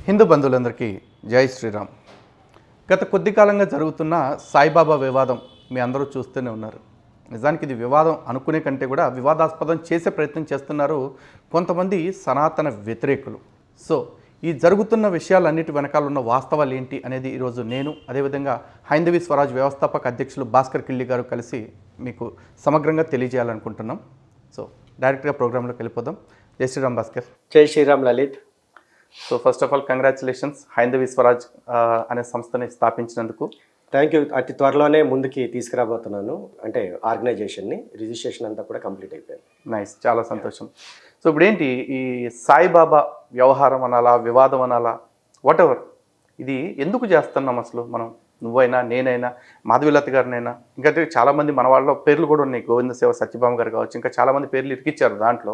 హిందూ బంధువులందరికీ జై శ్రీరామ్. గత కొద్ది కాలంగా జరుగుతున్న సాయిబాబా వివాదం మీ అందరూ చూస్తూనే ఉన్నారు. నిజానికి ఇది వివాదం అనుకునే కంటే కూడా వివాదాస్పదం చేసే ప్రయత్నం చేస్తున్నారు కొంతమంది సనాతన వ్యతిరేకులు. సో ఈ జరుగుతున్న విషయాలన్నిటి వెనకాల ఉన్న వాస్తవాలు ఏంటి అనేది ఈరోజు నేను అదేవిధంగా హైందవి స్వరాజ్ వ్యవస్థాపక అధ్యక్షులు భాస్కర్ కిల్లి గారు కలిసి మీకు సమగ్రంగా తెలియజేయాలనుకుంటున్నాం. సో డైరెక్ట్గా ప్రోగ్రాంలోకి వెళ్ళిపోదాం. జై శ్రీరామ్ భాస్కర్. జై Shriram Lalit. So first of all congratulations Haindavi Swaraj అనే సంస్థని స్థాపించినందుకు. Thank you. అతి త్వరలోనే ముందుకి తీసుకురాబోతున్నాను. అంటే ఆర్గనైజేషన్ని రిజిస్ట్రేషన్ అంతా కూడా కంప్లీట్ అయిపోయింది. నైస్, చాలా సంతోషం. సో ఇప్పుడు ఏంటి ఈ సాయిబాబా వ్యవహారం అనాలా, వివాదం అనాలా, వాట్ ఎవర్, ఇది ఎందుకు చేస్తున్నాం అసలు మనం? నువ్వైనా నేనైనా మాధవీలత గారినైనా ఇంకా చాలామంది మన వాళ్ళ పేర్లు కూడా ఉన్నాయి. గోవింద సేవ సత్యభామ గారు కావచ్చు, ఇంకా చాలామంది పేర్లు ఇరికిచ్చారు. దాంట్లో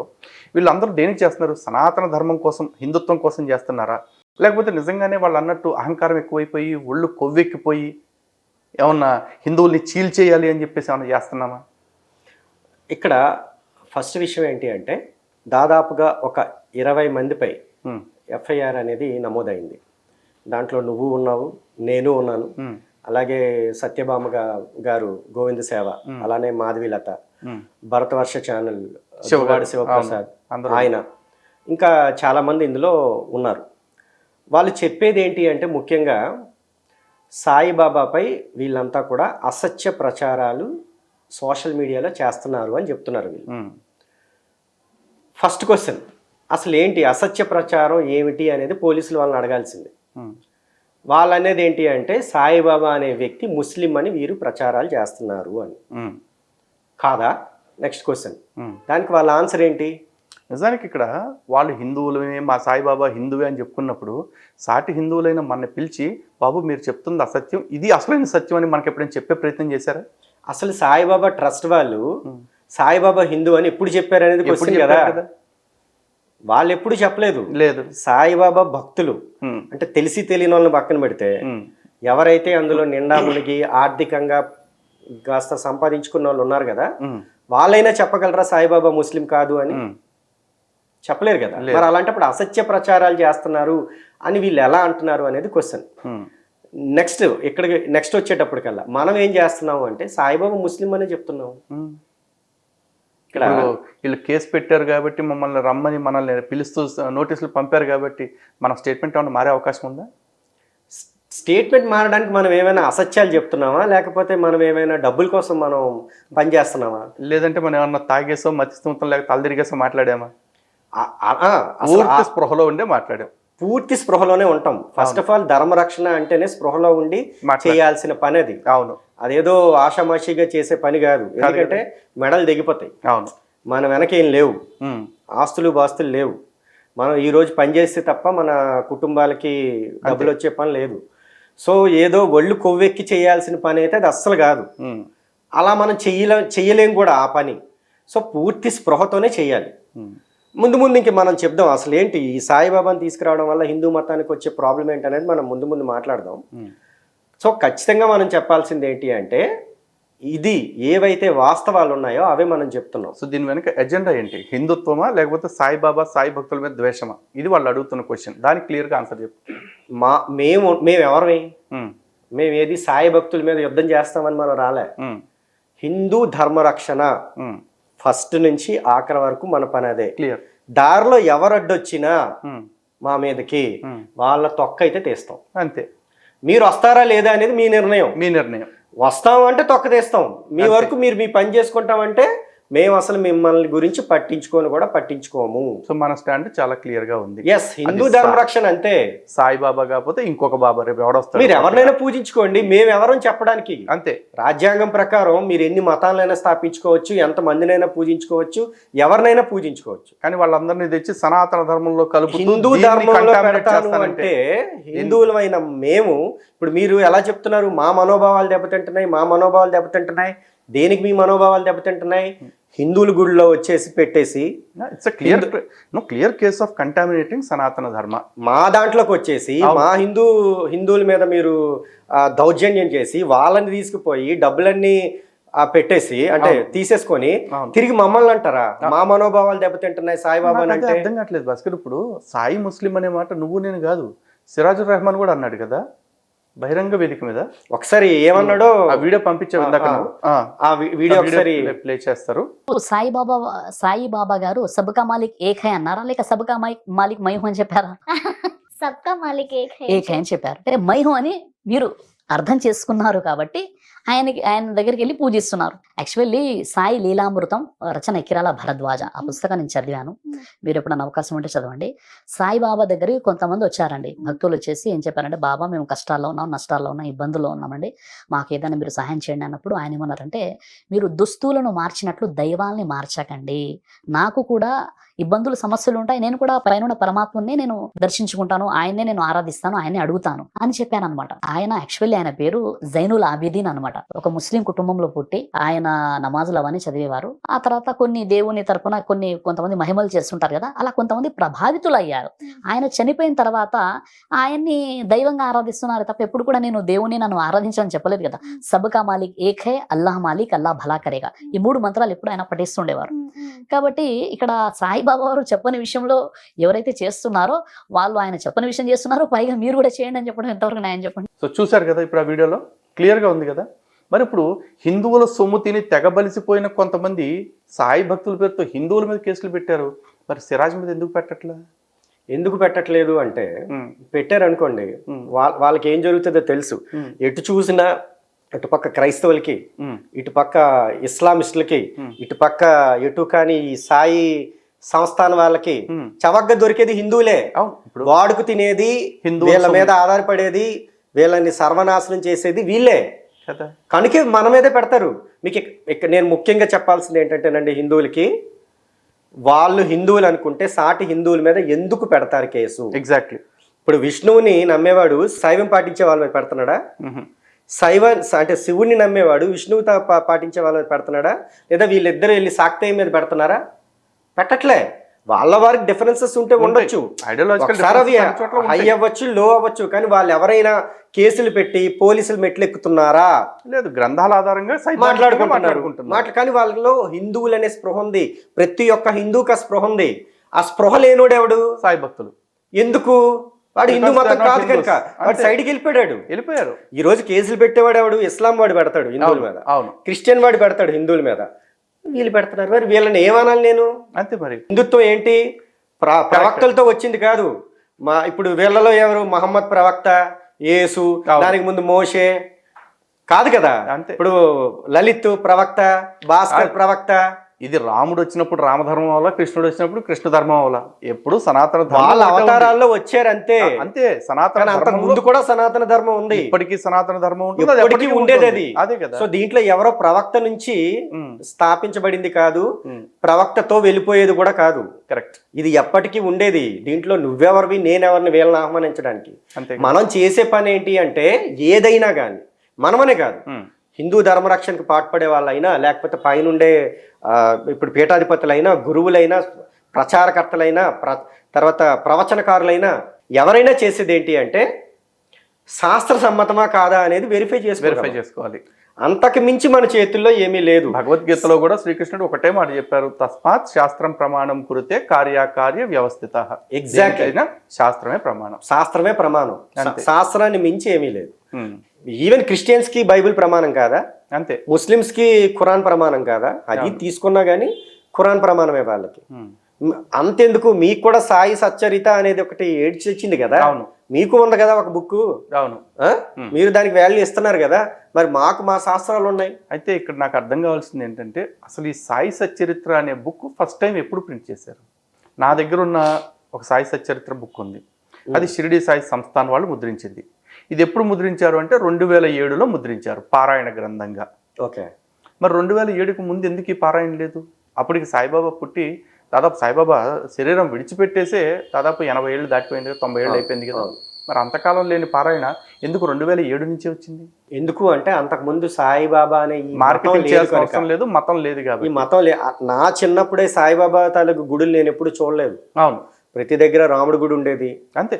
వీళ్ళందరూ దేనికి చేస్తున్నారు? సనాతన ధర్మం కోసం, హిందుత్వం కోసం చేస్తున్నారా? లేకపోతే నిజంగానే వాళ్ళు అన్నట్టు అహంకారం ఎక్కువైపోయి ఒళ్ళు కొవ్వెక్కిపోయి ఏమన్నా హిందువుల్ని చీల్చేయాలి అని చెప్పేసి ఏమన్నా చేస్తున్నామా? ఇక్కడ ఫస్ట్ విషయం ఏంటి అంటే దాదాపుగా ఒక 20 మందిపై ఎఫ్ఐఆర్ అనేది నమోదైంది. దాంట్లో నువ్వు ఉన్నావు, నేను ఉన్నాను, అలాగే సత్యభామ గారు గోవింద సేవ, అలానే మాధవీలత, భరతవర్ష ఛానల్ శివగాడి శివప్రసాద్ ఆయన, ఇంకా చాలామంది ఇందులో ఉన్నారు. వాళ్ళు చెప్పేది ఏంటి అంటే ముఖ్యంగా సాయిబాబాపై వీళ్ళంతా కూడా అసత్య ప్రచారాలు సోషల్ మీడియాలో చేస్తున్నారు అని చెప్తున్నారు వీళ్ళు. ఫస్ట్ క్వశ్చన్, అసలు ఏంటి అసత్య ప్రచారం ఏమిటి అనేది పోలీసులు వాళ్ళని అడగాల్సింది. వాళ్ళు అనేది ఏంటి అంటే సాయిబాబా అనే వ్యక్తి ముస్లిం అని వీరు ప్రచారాలు చేస్తున్నారు అని. కాదా? నెక్స్ట్ క్వశ్చన్, దానికి వాళ్ళ ఆన్సర్ ఏంటి? నిజానికి ఇక్కడ వాళ్ళు హిందువులమే, మా సాయిబాబా హిందువే అని చెప్పుకున్నప్పుడు సాటి హిందువులైన మన పిలిచి, బాబు మీరు చెప్తుంది అసత్యం, ఇది అసలైన సత్యం అని మనకి ఎప్పుడైనా చెప్పే ప్రయత్నం చేశారా? అసలు సాయిబాబా ట్రస్ట్ వాళ్ళు సాయిబాబా హిందూ అని ఎప్పుడు చెప్పారు అనేది క్వశ్చన్ కదా. వాళ్ళు ఎప్పుడు చెప్పలేదు. లేదు. సాయిబాబా భక్తులు అంటే తెలిసి తెలియని వాళ్ళని పక్కన పెడితే ఎవరైతే అందులో నిండా మునిగి ఆర్థికంగా కాస్త సంపాదించుకున్న వాళ్ళు ఉన్నారు కదా, వాళ్ళైనా చెప్పగలరా సాయిబాబా ముస్లిం కాదు అని? చెప్పలేరు కదా. మరి అలాంటప్పుడు అసత్య ప్రచారాలు చేస్తున్నారు అని వీళ్ళు ఎలా అంటున్నారు అనేది క్వశ్చన్. నెక్స్ట్ వచ్చేటప్పటికల్లా మనం ఏం చేస్తున్నాము అంటే సాయిబాబా ముస్లిం అనే చెప్తున్నాము. ఇక్కడ వీళ్ళు కేసు పెట్టారు కాబట్టి మమ్మల్ని రమ్మని మనల్ని పిలుస్తూ నోటీసులు పంపారు కాబట్టి మన స్టేట్మెంట్ ఏమైనా మారే అవకాశం ఉందా? స్టేట్మెంట్ మారడానికి మనం ఏమైనా అసత్యాలు చెప్తున్నామా, లేకపోతే మనం ఏమైనా డబ్బుల కోసం మనం పనిచేస్తున్నామా? లేదంటే మనం ఏమన్నా తాగేసో మత్స్యత్వం లేక తలదిరిగేసో మాట్లాడామా? పూర్తి స్పృహలో ఉండే మాట్లాడాం. పూర్తి స్పృహలోనే ఉంటాం. ఫస్ట్ ఆఫ్ ఆల్ ధర్మరక్షణ అంటేనే స్పృహలో ఉండి చేయాల్సిన పని అది. అవును, అదేదో ఆషామాషిగా చేసే పని కాదు. ఎందుకంటే మెడలు దిగిపోతాయి. అవును, మన వెనకేం లేవు, ఆస్తులు బాస్తులు లేవు. మనం ఈరోజు పని చేస్తే తప్ప మన కుటుంబాలకి డబ్బులు వచ్చే పని లేదు. సో ఏదో ఒళ్ళు కొవ్వెక్కి చేయాల్సిన పని అయితే అది అస్సలు కాదు. అలా మనం చెయ్యలేం కూడా ఆ పని. సో పూర్తి స్పృహతోనే చెయ్యాలి. ముందు ఇంక మనం చెప్దాం అసలు ఏంటి ఈ సాయిబాబాని తీసుకురావడం వల్ల హిందూ మతానికి వచ్చే ప్రాబ్లం ఏంటి అనేది మనం ముందు మాట్లాడదాం. సో ఖచ్చితంగా మనం చెప్పాల్సింది ఏంటి అంటే ఇది ఏవైతే వాస్తవాలు ఉన్నాయో అవే మనం చెప్తున్నాం. సో దీని వెనక ఎజెండా ఏంటి? హిందుత్వమా లేకపోతే సాయిబాబా సాయి భక్తుల మీద ద్వేషమా? ఇది వాళ్ళు అడుగుతున్న క్వశ్చన్. దానికి క్లియర్గా ఆన్సర్ చెప్పు. మేము ఎవరమే? మేము ఏది సాయి భక్తుల మీద యుద్ధం చేస్తామని మనం రాలే. హిందూ ధర్మరక్షణ ఫస్ట్ నుంచి ఆఖరి వరకు మన పని అదే. క్లియర్. దారిలో ఎవరు అడ్డొచ్చినా మా మీదకి వాళ్ళ తొక్క అయితే తీస్తాం. అంతే. మీరు వస్తారా లేదా అనేది మీ నిర్ణయం. వస్తాం అంటే తొక్క తీస్తాం. మీ వరకు మీరు మీ పని చేసుకుంటామంటే మేము అసలు మిమ్మల్ని గురించి పట్టించుకోము. సో మన స్టాండ్ చాలా క్లియర్ గా ఉంది. ఎస్, హిందూ ధర్మరక్షణ అంతే. సాయిబాబా కాకపోతే ఇంకొక బాబా రేపు ఎవడొస్తారు. మీరు ఎవరినైనా పూజించుకోండి, మేము ఎవరని చెప్పడానికి. అంతే. రాజ్యాంగం ప్రకారం మీరు ఎన్ని మతాలైనా స్థాపించుకోవచ్చు, ఎంత మందినైనా పూజించుకోవచ్చు, ఎవరినైనా పూజించుకోవచ్చు. కానీ వాళ్ళందరినీ తెచ్చి సనాతన ధర్మంలో కలుపు హిందూ ధర్మంలో పెడతాను అంటే హిందువులమైన మేము ఇప్పుడు మీరు ఎలా చెప్తున్నారు? మా మనోభావాలు దెబ్బతింటున్నాయి. దేనికి మీ మనోభావాలు దెబ్బతింటున్నాయి? హిందువుల గుడిలో పెట్టేసి ఇట్స్ క్లియర్ కేస్ ఆఫ్ కంటామినేటింగ్ సనాతన ధర్మ. మా దాంట్లోకి వచ్చేసి మా హిందువుల మీద మీరు దౌర్జన్యం చేసి వాళ్ళని తీసుకుపోయి డబ్బులన్నీ పెట్టేసి అంటే తీసేసుకొని తిరిగి మమ్మల్ని అంటారా? మా మనోభావాలు దెబ్బతింటున్నాయి సాయిబాబా అంటే అర్థం కావట్లేదు భాస్కర్. ఇప్పుడు సాయి ముస్లిం అనే మాట నువ్వు నేను కాదు, సిరాజుర్ రెహమాన్ కూడా అన్నాడు కదా బహిరంగ వేదిక మీద. ఒకసారి ఏమన్నాడో ఆ వీడియో పంపించావు ఇందాక నువ్వు. ఆ వీడియో ఒకసారి ప్లే చేస్తారు. సాయిబాబా గారు సబ్కా మాలిక్ ఏక్ హై అన్నారా, లేక సబ్కా మాలిక్ మై హూ అని చెప్పారా? సబ్కా మాలిక్ ఏక్ హై ఏక్ హై అని చెప్పారు. అంటే మై హూ అని మీరు అర్థం చేసుకున్నారు కాబట్టి ఆయన దగ్గరికి వెళ్ళి పూజిస్తున్నారు. యాక్చువల్లీ సాయి లీలామృతం రచన కిరాల భరద్వాజ, ఆ పుస్తకం నేను చదివాను. మీరు ఎప్పుడైనా అవకాశం ఉంటే చదవండి. సాయిబాబా దగ్గరికి కొంతమంది వచ్చారండి, భక్తులు వచ్చేసి ఏం చెప్పారంటే, బాబా మేము కష్టాల్లో ఉన్నాం, నష్టాల్లో ఉన్నాం, ఇబ్బందుల్లో ఉన్నామండి, మాకు ఏదైనా మీరు సహాయం చేయండి అన్నప్పుడు ఆయన ఏమన్నారంటే, మీరు దుస్తులను మార్చినట్లు దైవాల్ని మార్చకండి, నాకు కూడా ఇబ్బందులు సమస్యలు ఉంటాయి, నేను కూడా పైన పరమాత్మని నేను దర్శించుకుంటాను, ఆయన్నే నేను ఆరాధిస్తాను, ఆయన్ని అడుగుతాను అని చెప్పాను అనమాట. ఆయన యాక్చువల్లీ ఆయన పేరు జైనుల్ ఆబిదీన్ అనమాట. ఒక ముస్లిం కుటుంబంలో పుట్టి ఆయన నమాజులు అవన్నీ చదివేవారు. ఆ తర్వాత కొన్ని దేవుని తరపున కొంతమంది మహిమలు చేస్తుంటారు కదా, అలా కొంతమంది ప్రభావితులు అయ్యారు. ఆయన చనిపోయిన తర్వాత ఆయన్ని దైవంగా ఆరాధిస్తున్నారు తప్ప ఎప్పుడు కూడా నేను దేవుని నన్ను ఆరాధించాలని చెప్పలేదు కదా. సబ్కా మాలిక్ ఏక్ హై, అల్లాహ్ మాలిక్, అల్లాహ్ భలా కరేగా, ఈ 3 మంత్రాలు ఎప్పుడు ఆయన పఠిస్తుండేవారు. కాబట్టి ఇక్కడ సాయిబాబా వారు చెప్పని విషయంలో ఎవరైతే చేస్తున్నారో వాళ్ళు ఆయన చెప్పని విషయం చేస్తున్నారు, పైగా మీరు కూడా చేయండి అని చెప్పడం ఎంతవరకు న్యాయం చెప్పండి. సో చూశారు కదా ఇప్పుడు ఆ వీడియోలో క్లియర్గా ఉంది కదా. మరి ఇప్పుడు హిందువుల సొమ్ము తిని తెగబలిసిపోయిన కొంతమంది సాయి భక్తుల పేరుతో హిందువుల మీద కేసులు పెట్టారు, మరి సిరాజ్ మీద ఎందుకు పెట్టట్లేదు అంటే పెట్టారనుకోండి, వాళ్ళకి ఏం జరుగుతుందో తెలుసు. ఎటు చూసినా ఇటుపక్క క్రైస్తవులకి, ఇటుపక్క ఇస్లామిస్టులకి, ఇటుపక్క ఎటు కానీ ఈ సాయి సంస్థానం వాళ్ళకి చవకగా దొరికేది హిందువులే. వాడుకు తినేది, వీళ్ళ మీద ఆధారపడేది, వీళ్ళని సర్వనాశనం చేసేది వీళ్ళే. కనుక మన మీదే పెడతారు. మీకు నేను ముఖ్యంగా చెప్పాల్సింది ఏంటంటేనండి, హిందువులకి, వాళ్ళు హిందువులు అనుకుంటే సాటి హిందువుల మీద ఎందుకు పెడతారు కేసు? ఎగ్జాక్ట్లీ. ఇప్పుడు విష్ణువుని నమ్మేవాడు శైవం పాటించే వాళ్ళ మీద పెడుతున్నాడా? అంటే శివుణ్ణి నమ్మేవాడు విష్ణువు పాటించే వాళ్ళ మీద పెడుతున్నాడా? లేదా వీళ్ళిద్దరు వెళ్ళి శాక్తేయం మీద పెడుతున్నారా? పెట్టట్లే. వాళ్ళ వారికి డిఫరెన్సెస్ ఉంటే ఉండొచ్చు, అవి హై అవ్వచ్చు, లో అవ్వచ్చు, కానీ వాళ్ళు ఎవరైనా కేసులు పెట్టి పోలీసులు మెట్లెక్కుతున్నారా? లేదు, గ్రంథాల ఆధారంగా మాట్లాడుకుంటున్నారు. కానీ వాళ్ళలో హిందువులు అనే స్పృహ ఉంది, ప్రతి ఒక్క హిందూకి ఆ స్పృహ ఉంది. ఆ స్పృహ లేనోడు ఎవడు? సాయి భక్తులు. ఎందుకు? వాడు హిందూ మతం కాదు కనుక వాడు సైడ్కి వెళ్ళిపోయారు. ఈ రోజు కేసులు పెట్టేవాడు ఎవడు? ఇస్లాం వాడు పెడతాడు హిందువుల మీద, క్రిస్టియన్ వాడు పెడతాడు హిందువుల మీద, వీళ్ళు పెడుతున్నారు. మరి వీళ్ళని ఏమనాలి నేను? అంతే. మరి హిందుత్వం ఏంటి? ప్రవక్తలతో వచ్చింది కాదు. ఇప్పుడు వీళ్ళలో ఎవరు? మహమ్మద్ ప్రవక్త, యేసు, దానికి ముందు మోషే కాదు కదా. ఇప్పుడు లలిత్ ప్రవక్త, భాస్కర్ ప్రవక్త. ఇది రాముడు వచ్చినప్పుడు రామధర్మం వల్ల, కృష్ణుడు వచ్చినప్పుడు కృష్ణ ధర్మం వల్ల, ఎప్పుడు సనాతన వాళ్ళ అవతారాల్లో వచ్చారు అంతే. సనాతన అంతకు ముందు కూడా సనాతన ధర్మం ఉంది, ఇప్పటికీ సనాతన ధర్మం ఉంటుంది, ఉండేది అది. అదే కదా. సో దీంట్లో ఎవరో ప్రవక్త నుంచి స్థాపించబడింది కాదు, ప్రవక్తతో వెళ్ళిపోయేది కూడా కాదు. కరెక్ట్. ఇది ఎప్పటికీ ఉండేది. దీంట్లో నువ్వెవరివి, నేనెవరిని వీళ్ళని ఆహ్వానించడానికి. మనం చేసే పని ఏంటి అంటే, ఏదైనా కానీ మనమనే కాదు, హిందూ ధర్మరక్షణకు పాటుపడే వాళ్ళైనా, లేకపోతే పైనుండే ఇప్పుడు పీఠాధిపతులైనా, గురువులైనా, ప్రచారకర్తలైనా, తర్వాత ప్రవచనకారులైనా, ఎవరైనా చేసేది ఏంటి అంటే శాస్త్ర సమ్మతమా కాదా అనేది వెరిఫై చేసుకోవాలి. అంతకు మించి మన చేతుల్లో ఏమీ లేదు. భగవద్గీతలో కూడా శ్రీకృష్ణుడు ఒకటే మాట చెప్పారు, తస్మాత్ శాస్త్రం ప్రమాణం కురితే కార్యకార్య వ్యవస్థిత. ఎగ్జాక్ట్లీ. శాస్త్రమే ప్రమాణం. శాస్త్రాన్ని మించి ఏమీ లేదు. ఈవెన్ క్రిస్టియన్స్ కి బైబిల్ ప్రమాణం కాదా? అంతే. ముస్లిమ్స్ కి ఖురాన్ ప్రమాణం కాదా? అది తీసుకున్నా గానీ ఖురాన్ ప్రమాణమే వాళ్ళకి. అంతెందుకు, మీకు కూడా సాయి సచ్చరిత అనేది ఒకటి ఏడ్చి వచ్చింది కదా, మీకు ఉంది కదా ఒక బుక్, మీరు దానికి వాల్యూ ఇస్తున్నారు కదా, మరి మాకు మా శాస్త్రాలు ఉన్నాయి. అయితే ఇక్కడ నాకు అర్థం కావాల్సింది ఏంటంటే, అసలు ఈ సాయి సచ్చరిత్ర అనే బుక్ ఫస్ట్ టైం ఎప్పుడు ప్రింట్ చేశారు? నా దగ్గర ఉన్న ఒక సాయి సచ్చరిత్ర బుక్ ఉంది, అది షిరిడి సాయి సంస్థాన్ వాళ్ళు ముద్రించింది. ఇది ఎప్పుడు ముద్రించారు అంటే 2007లో ముద్రించారు, పారాయణ గ్రంథంగా. ఓకే. మరి 2007కు ముందు ఎందుకు ఈ పారాయణ లేదు? అప్పటికి సాయిబాబా పుట్టి దాదాపు, సాయిబాబా శరీరం విడిచిపెట్టేసే దాదాపు 80 ఏళ్ళు దాటిపోయింది కదా, 90 ఏళ్ళు అయిపోయింది కదా. మరి అంతకాలం లేని పారాయణ ఎందుకు 2007 నుంచే వచ్చింది? ఎందుకు అంటే అంతకుముందు సాయిబాబా అనే మార్కెటింగ్ చేయాల్సిన అవసరం లేదు, మతం లేదు కాబట్టి. ఈ మతం నా చిన్నప్పుడే సాయిబాబా తాలూకు గుడులు నేను ఎప్పుడు చూడలేదు. అవును. ప్రతి దగ్గర రాముడి గుడి ఉండేది, అంతే.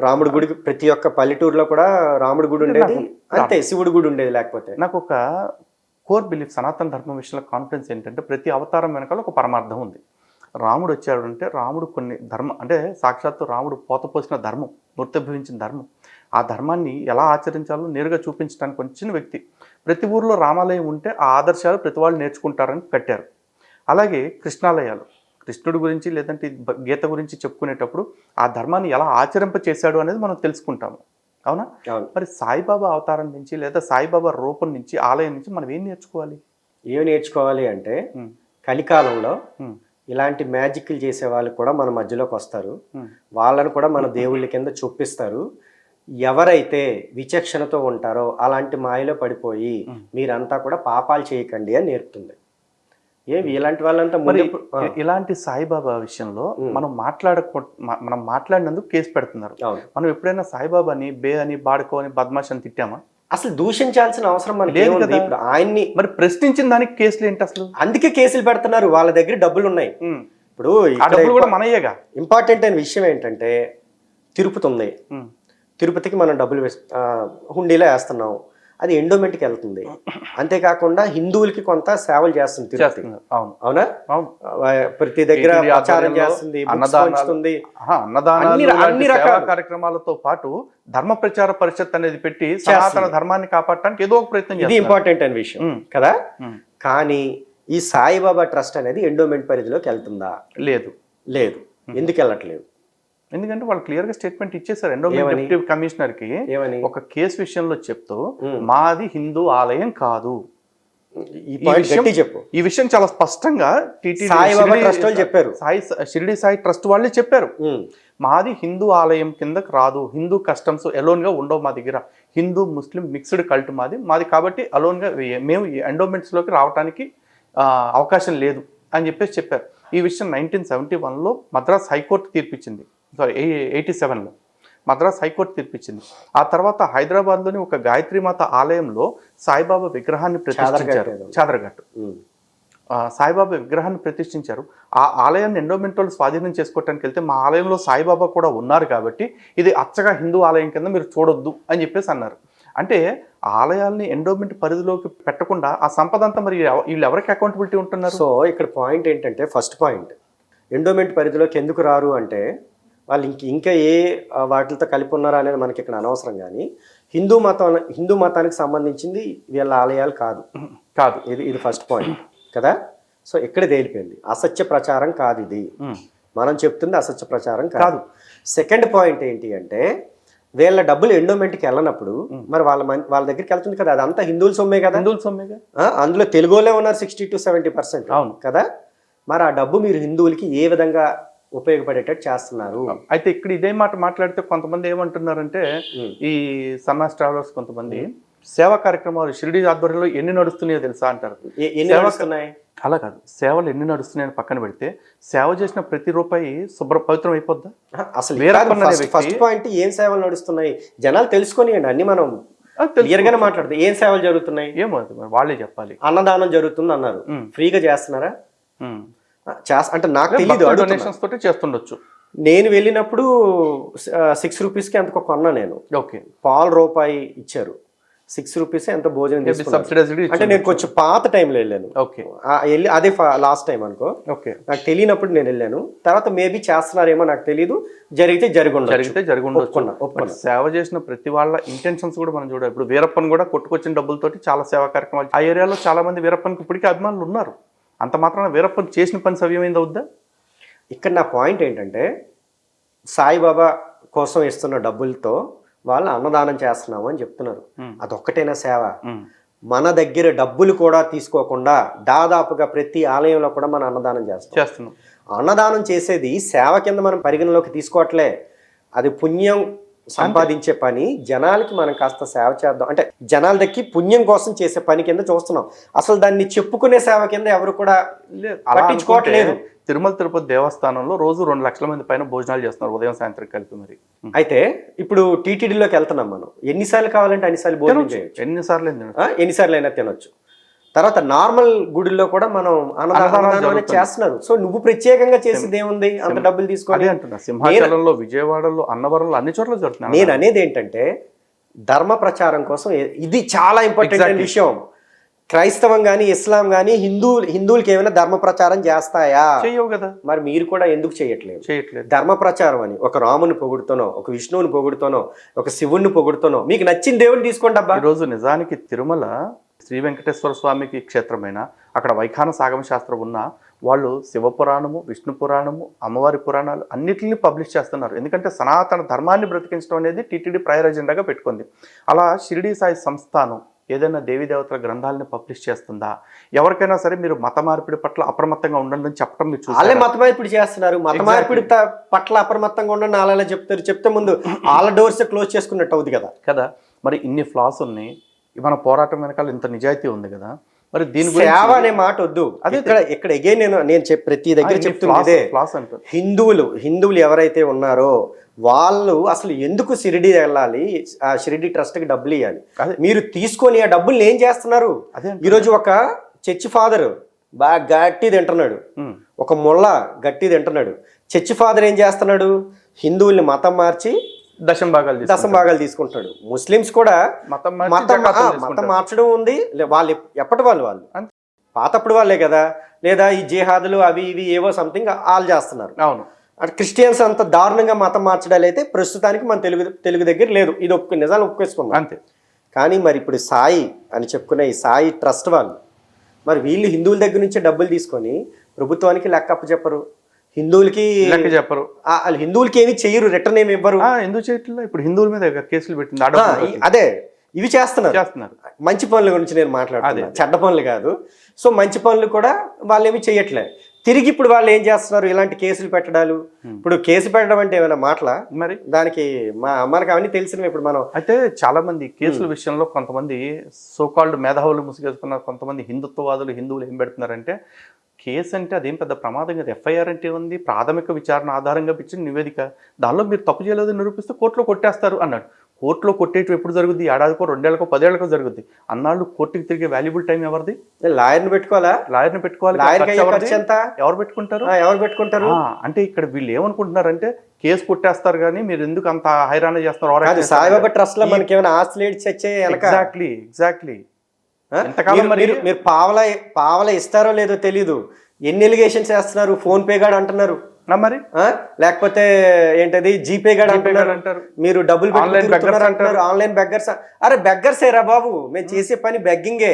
రాముడి గుడి ప్రతి ఒక్క పల్లెటూరులో కూడా రాముడి గుడి ఉండేది, అంతే. శివుడి గుడి ఉండేది. లేకపోతే నాకు ఒక కోర్ బిలీఫ్ సనాతన ధర్మం విషయంలో కాన్ఫిడెన్స్ ఏంటంటే, ప్రతి అవతారం వెనకాల ఒక పరమార్థం ఉంది. రాముడు వచ్చాడు అంటే రాముడు కొన్ని ధర్మం అంటే సాక్షాత్తు రాముడు పోతపోసిన ధర్మం, మూర్తిభవించిన ధర్మం. ఆ ధర్మాన్ని ఎలా ఆచరించాలో నేరుగా చూపించడానికి వచ్చిన వ్యక్తి. ప్రతి ఊర్లో రామాలయం ఉంటే ఆ ఆదర్శాలు ప్రతి వాళ్ళు నేర్చుకుంటారని కట్టారు. అలాగే కృష్ణాలయాలు, కృష్ణుడి గురించి లేదంటే గీత గురించి చెప్పుకునేటప్పుడు ఆ ధర్మాన్ని ఎలా ఆచరింప చేశాడు అనేది మనం తెలుసుకుంటాము. అవునా? మరి సాయిబాబా అవతారం నుంచి లేదా సాయిబాబా రూపం నుంచి ఆలయం నుంచి మనం ఏం నేర్చుకోవాలి? ఏం నేర్చుకోవాలి అంటే కలికాలంలో ఇలాంటి మ్యాజిక్లు చేసే వాళ్ళు కూడా మన మధ్యలోకి వస్తారు. వాళ్ళను కూడా మన దేవుళ్ళ కింద చొప్పిస్తారు. ఎవరైతే విచక్షణతో ఉంటారో అలాంటి మాయలో పడిపోయి మీరంతా కూడా పాపాలు చేయకండి అని నేర్పుతుంది. ఏమి ఇలాంటి వాళ్ళంతా మరి ఇలాంటి సాయిబాబా విషయంలో మనం మాట్లాడినందుకు కేసు పెడుతున్నారు. మనం ఎప్పుడైనా సాయిబాబాని బే అని బాడుకో అని బద్మాష్ అని తిట్టామా? అసలు దూషించాల్సిన అవసరం మనకి ఏముంది? ఇప్పుడు ఆయన్ని మరి ప్రశ్నించిన దానికి కేసులు ఏంటి అసలు? అందుకే కేసులు పెడుతున్నారు. వాళ్ళ దగ్గర డబ్బులు ఉన్నాయి. ఇప్పుడు కూడా మనయ్యేగా. ఇంపార్టెంట్ అయిన విషయం ఏంటంటే తిరుపతి ఉంది. తిరుపతికి మనం డబ్బులు హుండీలో వేస్తున్నాం. అది ఎండోమెంట్కి వెళ్తుంది. అంతేకాకుండా హిందువులకి కొంత సేవలు చేస్తుంది తిరుపతి. అవునా? ప్రతి దగ్గర ప్రచారం చేస్తుంది, అన్ని రకాల కార్యక్రమాలతో పాటు ధర్మ ప్రచార పరిషత్ అనేది పెట్టి సనాతన ధర్మాన్ని కాపాడటానికి ఏదో ఒక ప్రయత్నం. ఇది ఇంపార్టెంట్ అయిన విషయం కదా. కానీ ఈ సాయిబాబా ట్రస్ట్ అనేది ఎండోమెంట్ పరిధిలోకి వెళ్తుందా? లేదు. ఎందుకు వెళ్ళట్లేదు? ఎందుకంటే వాళ్ళు క్లియర్ గా స్టేట్మెంట్ ఇచ్చేసారు. ఎండోమెంట్ డిప్యూటీ కమిషనర్ కి ఒక కేసు విషయంలో చెప్తూ మాది హిందూ ఆలయం కాదు. ఈ విషయం చాలా స్పష్టంగా చెప్పారు. షిరిడి సాయి ట్రస్ట్ వాళ్ళే చెప్పారు. మాది హిందూ ఆలయం కిందకు రాదు. హిందూ కస్టమ్స్ అలోన్ గా ఉండవు మా దగ్గర. హిందూ ముస్లిం మిక్స్డ్ కల్ట్ మాది కాబట్టి అలోన్ గా మేము ఎండోమెంట్స్ లోకి రావడానికి అవకాశం లేదు అని చెప్పారు. ఈ విషయం 1971లో మద్రాస్ హైకోర్టు తీర్పిచ్చింది. 87లో మద్రాస్ హైకోర్టు తీర్పిచ్చింది. ఆ తర్వాత హైదరాబాద్లోని ఒక గాయత్రీమాత ఆలయంలో సాయిబాబా విగ్రహాన్ని ప్రతిష్ఠించారు. చాదరఘాట్ సాయిబాబా విగ్రహాన్ని ప్రతిష్ఠించారు. ఆ ఆలయాన్ని ఎండోమెంట్ వాళ్ళు స్వాధీనం చేసుకోవటానికి వెళ్తే మా ఆలయంలో సాయిబాబా కూడా ఉన్నారు కాబట్టి ఇది అచ్చగా హిందూ ఆలయం కింద మీరు చూడొద్దు అని చెప్పేసి అన్నారు. అంటే ఆలయాల్ని ఎండోమెంట్ పరిధిలోకి పెట్టకుండా ఆ సంపద అంతా మరి వీళ్ళు ఎవరికి అకౌంటబిలిటీ ఉంటున్నారు? సో ఇక్కడ పాయింట్ ఏంటంటే, ఫస్ట్ పాయింట్ ఎండోమెంట్ పరిధిలోకి ఎందుకు రారు అంటే వాళ్ళు ఇంకా ఏ వాటితో కలిపి ఉన్నారా అనేది మనకి ఇక్కడ అనవసరం. కానీ హిందూ మతానికి సంబంధించింది వీళ్ళ ఆలయాలు కాదు. ఇది ఫస్ట్ పాయింట్ కదా. సో ఇక్కడ తేలిపోయింది, అసత్య ప్రచారం కాదు ఇది. మనం చెప్తుంది అసత్య ప్రచారం కాదు. సెకండ్ పాయింట్ ఏంటి అంటే, వీళ్ళ డబ్బులు ఎండోమెంట్కి వెళ్ళనప్పుడు మరి వాళ్ళ దగ్గరికి వెళ్తుంది కదా, అదంతా హిందువుల సొమ్మే కదా. అందులో తెలుగు వాళ్ళే ఉన్నారు 60 to 70% కదా. మరి ఆ డబ్బు మీరు హిందువులకి ఏ విధంగా ఉపయోగపడేటట్టు చేస్తున్నారు? అయితే ఇక్కడ ఇదే మాట మాట్లాడితే కొంతమంది ఏమంటున్నారంటే, ఈ సన్నాస్ ట్రావెలర్స్ కొంతమంది సేవా కార్యక్రమాలు షిరిడి ఆధ్వర్యంలో ఎన్ని నడుస్తున్నాయో తెలుసా అంటారు. ఎన్ని నడుస్తున్నాయి? అలా కాదు, సేవలు ఎన్ని నడుస్తున్నాయని పక్కన పెడితే సేవ చేసిన ప్రతి రూపాయి పవిత్రం అయిపోద్దా? అసలు ఫస్ట్ పాయింట్ ఏం సేవలు నడుస్తున్నాయి జనాలు తెలుసుకొనియండి. అన్ని మనం క్లియర్గానే మాట్లాడతాం. ఏం సేవలు జరుగుతున్నాయి ఏమో వాళ్ళే చెప్పాలి. అన్నదానం జరుగుతుంది అన్నారు, ఫ్రీగా చేస్తున్నారా? అంటే నాకు తెలియదు, డొనేషన్స్ తోటి చేస్తుండొచ్చు. నేను వెళ్ళినప్పుడు 6 రూపీస్కి ఎంతకో కొన్నా నేను. పాలు రూపాయి ఇచ్చారు, 6 రూపీస్ ఎంత భోజనం అంటే నేను కొంచెం పాత టైంలో వెళ్ళాను. అదే లాస్ట్ టైం అనుకో. నాకు తెలియనప్పుడు నేను వెళ్ళాను. తర్వాత మేబీ చేస్తున్నారేమో నాకు తెలియదు. జరిగితే జరుగుండొచ్చు. సేవ చేసిన ప్రతి వాళ్ళ ఇంటెన్షన్స్ కూడా మనం చూడాలి. ఇప్పుడు వీరప్పన్ కూడా కొట్టుకొచ్చిన డబ్బులతోటి చాలా సేవా కార్యక్రమాలు ఆ ఏరియాలో చాలా మంది వీరప్పన్కి ఇప్పటికీ అభిమానులు ఉన్నారు. అంత మాత్రాన వీరప్పన్ చేసిన పని సవ్యమైంది అవుద్దా? ఇక్కడ నా పాయింట్ ఏంటంటే, సాయిబాబా కోసం ఇస్తున్న డబ్బులతో వాళ్ళు అన్నదానం చేస్తున్నాము అని చెప్తున్నారు. అదొక్కటేనా సేవ? మన దగ్గర డబ్బులు కూడా తీసుకోకుండా దాదాపుగా ప్రతి ఆలయంలో కూడా మనం అన్నదానం చేస్తున్నాం. అన్నదానం చేసేది సేవ కింద మనం పరిగణలోకి తీసుకోవట్లే. అది పుణ్యం సంపాదించే పని. జనాలకి మనం కాస్త సేవ చేద్దాం అంటే జనాల దగ్గర పుణ్యం కోసం చేసే పని కింద చూస్తున్నాం. అసలు దాన్ని చెప్పుకునే సేవ కింద ఎవరు కూడా పట్టించుకోవట్లేదు. తిరుమల తిరుపతి దేవస్థానంలో రోజు 2 లక్షల మంది పైన భోజనాలు చేస్తున్నారు, ఉదయం సాయంత్రం కలిపి. మరి అయితే ఇప్పుడు టీటీడీలోకి వెళ్తున్నాం మనం. ఎన్నిసార్లు కావాలంటే అన్నిసార్లు భోజనం చేయొచ్చు, ఎన్నిసార్లు అయినా తినొచ్చు. తర్వాత నార్మల్ గుడిలో కూడా మనం అన్నదానం చేస్తున్నారు. సో నువ్వు ప్రత్యేకంగా చేసేది ఏముంది అంత డబ్బులు తీసుకొని? సింహాచలంలో, విజయవాడలో, అన్నవరంలో అన్ని చోట్ల జరుగుతుంది. నేను అనేది ఏంటంటే ధర్మ ప్రచారం కోసం ఇది చాలా ఇంపార్టెంట్ విషయం. క్రైస్తవం కానీ ఇస్లాం కానీ హిందువులకి ఏమైనా ధర్మ ప్రచారం చేస్తాయా? చెయ్యవు కదా. మరి మీరు కూడా ఎందుకు చేయట్లేదు? ధర్మ ప్రచారం అని ఒక రాముని పొగుడుతానో, ఒక విష్ణువుని పొగుడుతానో, ఒక శివుణ్ణి పొగుడుతానో, మీకు నచ్చిన దేవుని తీసుకోండి అబ్బా. ఈరోజు నిజానికి తిరుమల శ్రీ వెంకటేశ్వర స్వామికి క్షేత్రమైన అక్కడ వైఖాన సాగమ శాస్త్రం ఉన్న వాళ్ళు శివపురాణము, విష్ణు పురాణము, అమ్మవారి పురాణాలు అన్నిటిని పబ్లిష్ చేస్తున్నారు. ఎందుకంటే సనాతన ధర్మాన్ని బ్రతికించడం అనేది టీటీడీ ప్రయర్ ఎజెండాగా పెట్టుకుంది. అలా షిరిడీ సాయి సంస్థానం ఏదైనా దేవతల గ్రంథాలని పబ్లిష్ చేస్తుందా? ఎవరికైనా సరే మీరు మత మార్పిడి పట్ల అప్రమత్తంగా ఉండండి అని చెప్పడం మీరు వాళ్ళే మత మార్పిడి చేస్తున్నారు. మత మార్పిడి పట్ల అప్రమత్తంగా ఉండండి అలా చెప్తారు. చెప్తే ముందు వాళ్ళ డోర్స్ క్లోజ్ చేసుకున్నట్టు అవుతుంది కదా. మరి ఇన్ని ఫ్లాస్ ఉన్నాయి, మన పోరాటం వెనకాల ఇంత నిజాయితీ ఉంది కదా. మరి దీని సేవ అనే మాట వద్దు. అదే ఇక్కడ అగైన్ నేను ప్రతి దగ్గర చెప్తున్నదే, హిందువులు ఎవరైతే ఉన్నారో వాళ్ళు అసలు ఎందుకు షిరిడి వెళ్ళాలి, ఆ షిరిడి ట్రస్ట్కి డబ్బులు ఇవ్వాలి. మీరు తీసుకొని ఆ డబ్బుల్ని ఏం చేస్తున్నారు? ఈరోజు ఒక చర్చ్ ఫాదర్ బాగా గట్టి తింటున్నాడు, ఒక ముళ్ళ గట్టి తింటున్నాడు. చర్చ్ ఫాదర్ ఏం చేస్తున్నాడు? హిందువుల్ని మతం మార్చి దశం భాగాలు తీసుకుంటాడు. ముస్లిమ్స్ కూడా మతం మార్చడం ఉంది. వాళ్ళు ఎప్పటి వాళ్ళు పాతప్పుడు వాళ్ళే కదా. లేదా ఈ జిహాదులు అవి ఇవి ఏవో సంథింగ్ వాళ్ళు చేస్తున్నారు. అవును. అటు క్రిస్టియన్స్ అంత దారుణంగా మతం మార్చడాలు అయితే ప్రస్తుతానికి మన తెలుగు దగ్గర లేదు. ఇది నిజాలు ఒప్పుకేసుకున్నాం అంతే. కానీ మరి ఇప్పుడు సాయి అని చెప్పుకునే ఈ సాయి ట్రస్ట్ వాళ్ళు మరి వీళ్ళు హిందువుల దగ్గర నుంచి డబ్బులు తీసుకొని ప్రభుత్వానికి లెక్క చెప్పరు, హిందువులకి లెక్క చెప్పరు, వాళ్ళు హిందువులకి ఏమి చెయ్యరు, రిటర్న్ ఏమి ఇవ్వరు. ఎందుకు చేయట్లేదు? ఇప్పుడు హిందువుల మీద కేసులు పెట్టింది. అదే ఇవి చేస్తున్నారు. మంచి పనుల గురించి నేను మాట్లాడుతున్నాను, చెడ్డ పనులు కాదు. సో మంచి పనులు కూడా వాళ్ళు ఏమి చెయ్యట్లే. తిరిగి ఇప్పుడు వాళ్ళు ఏం చేస్తున్నారు? ఇలాంటి కేసులు పెట్టడాలు. ఇప్పుడు కేసు పెట్టడం అంటే ఏమైనా మాటలా? మరి దానికి మనకు అవన్నీ తెలిసినవి. ఇప్పుడు మనం అయితే చాలా మంది కేసుల విషయంలో కొంతమంది సోకాల్డ్ మేధావులు ముసుగేసుకున్నారు. కొంతమంది హిందుత్వవాదులు హిందువులు ఏం పెడుతున్నారంటే, కేసు అంటే అదేం పెద్ద ప్రమాదం కదా. ఎఫ్ఐఆర్ అంటే ఉంది, ప్రాథమిక విచారణ ఆధారంగా ఇచ్చిన నివేదిక, దానిలో మీరు తప్పు చేయలేదు నిరూపిస్తే కోర్టులో కొట్టేస్తారు అన్నాడు. కోర్టులో కొట్టేటివి ఎప్పుడు జరుగుద్ది? ఏడాదికో, 2 ఏళ్ళకో, 10 ఏళ్ళకో జరుగుద్ది. అన్నాళ్ళు కోర్టుకి తిరిగే వాల్యుబుల్ టైం ఎవరిది? లాయర్ని పెట్టుకోవాలి. ఎవరు పెట్టుకుంటారు? అంటే ఇక్కడ వీళ్ళు ఏమనుకుంటున్నారంటే కేసు కొట్టేస్తారు కానీ మీరు ఎందుకు అంత హైరాణ చేస్తున్నారు? సాయిబాబా ట్రస్ట్ లో మనకి ఏమైనా ఆస్తులు చచ్చే ఎగ్జాక్ట్లీ మీరు పావలా ఇస్తారో లేదో తెలీదు. ఎన్ని ఎలిగేషన్స్ వేస్తున్నారు? ఫోన్ పే గాడు అంటున్నారు, మరి లేకపోతే ఏంటది జీపే గాడు అంటారు. మీరు డబ్బులు అంటారు, ఆన్లైన్ బెగ్గర్స్. అరే బెగ్గర్స్ ఏరా బాబు, మేము చేసే పని బెగ్గింగే.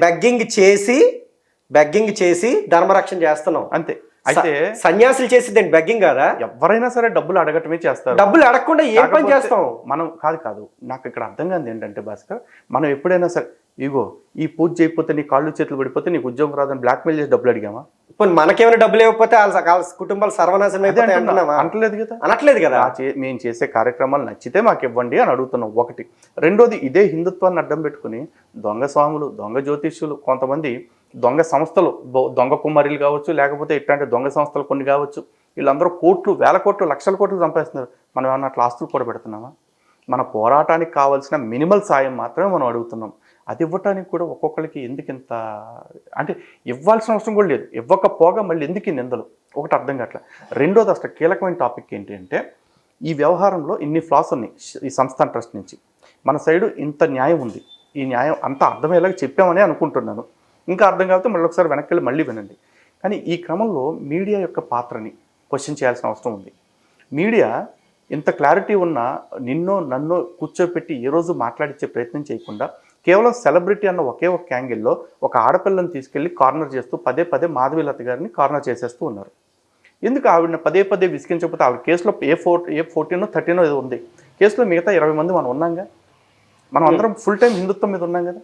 బెగ్గింగ్ చేసి ధర్మరక్షణ చేస్తున్నాం అంతే. అయితే సన్యాసులు చేసేదండి బెగ్గింగ్ కాదా? ఎవరైనా సరే డబ్బులు అడగటమే చేస్తారు. డబ్బులు అడగకుండా ఏం పని చేస్తాం మనం? కాదు నాకు ఇక్కడ అర్థం కాదు ఏంటంటే భాస్కర్, మనం ఎప్పుడైనా సరే ఇగో ఈ పూజ చేయకపోతే నీ కాళ్ళు చేతులు పడిపోతే నీకు ఉద్యోగం రాదని బ్లాక్మెయిల్ చేసి డబ్బులు అడిగామా? ఇప్పుడు మనకేమైనా డబ్బులు ఇవ్వకపోతే వాళ్ళ కుటుంబాలు సర్వనాశనం అయిపోతే అనట్లేదు కదా. మేము చేసే కార్యక్రమాలు నచ్చితే మాకు ఇవ్వండి అని అడుగుతున్నాం, ఒకటి. రెండోది, ఇదే హిందుత్వాన్ని అడ్డం పెట్టుకుని దొంగ స్వాములు, దొంగ జ్యోతిష్యులు, కొంతమంది దొంగ సంస్థలు, దొంగ కుమారులు కావచ్చు, లేకపోతే ఇట్లాంటి దొంగ సంస్థలు కొన్ని కావచ్చు, వీళ్ళందరూ కోట్లు, వేల కోట్లు, లక్షల కోట్లు సంపాదిస్తున్నారు. మనం ఏమన్నా అట్లా ఆస్తులు కూడా పెడుతున్నామా? మన పోరాటానికి కావాల్సిన మినిమల్ సాయం మాత్రమే మనం అడుగుతున్నాం. అది ఇవ్వటానికి కూడా ఒక్కొక్కరికి ఎందుకు ఇంత అంటే ఇవ్వాల్సిన అవసరం కూడా లేదు. ఇవ్వకపోగా మళ్ళీ ఎందుకు నిందలు? ఒకటి అర్థం కావట్లే. రెండోది అసలు కీలకమైన టాపిక్ ఏంటి అంటే, ఈ వ్యవహారంలో ఇన్ని ఫ్లాస్ ఉన్నాయి ఈ సంస్థాన ట్రస్ట్ నుంచి. మన సైడు ఇంత న్యాయం ఉంది, ఈ న్యాయం అంతా అర్థమయ్యేలాగా చెప్పామని అనుకుంటున్నాను. ఇంకా అర్థం కాకపోతే మళ్ళీ ఒకసారి వెనక్కి వెళ్ళి మళ్ళీ వినండి. కానీ ఈ క్రమంలో మీడియా యొక్క పాత్రని క్వశ్చన్ చేయాల్సిన అవసరం ఉంది. మీడియా ఇంత క్లారిటీ ఉన్నా నిన్నో నన్నో కూర్చోపెట్టి ఏ రోజు మాట్లాడించే ప్రయత్నం చేయకుండా కేవలం సెలబ్రిటీ అన్న ఒకే ఒక యాంగిల్లో ఒక ఆడపిల్లని తీసుకెళ్లి కార్నర్ చేస్తూ పదే మాధవీలత గారిని కార్నర్ చేసేస్తూ ఉన్నారు. ఎందుకు ఆవిడని పదే విసిగించకపోతే? ఆవిడ కేసులో ఏ14 13 ఏదో ఉంది. కేసులో మిగతా 20 మంది మనం ఉన్నాంగా. మనం అందరం ఫుల్ టైం హిందుత్వం మీద ఉన్నాం కదా.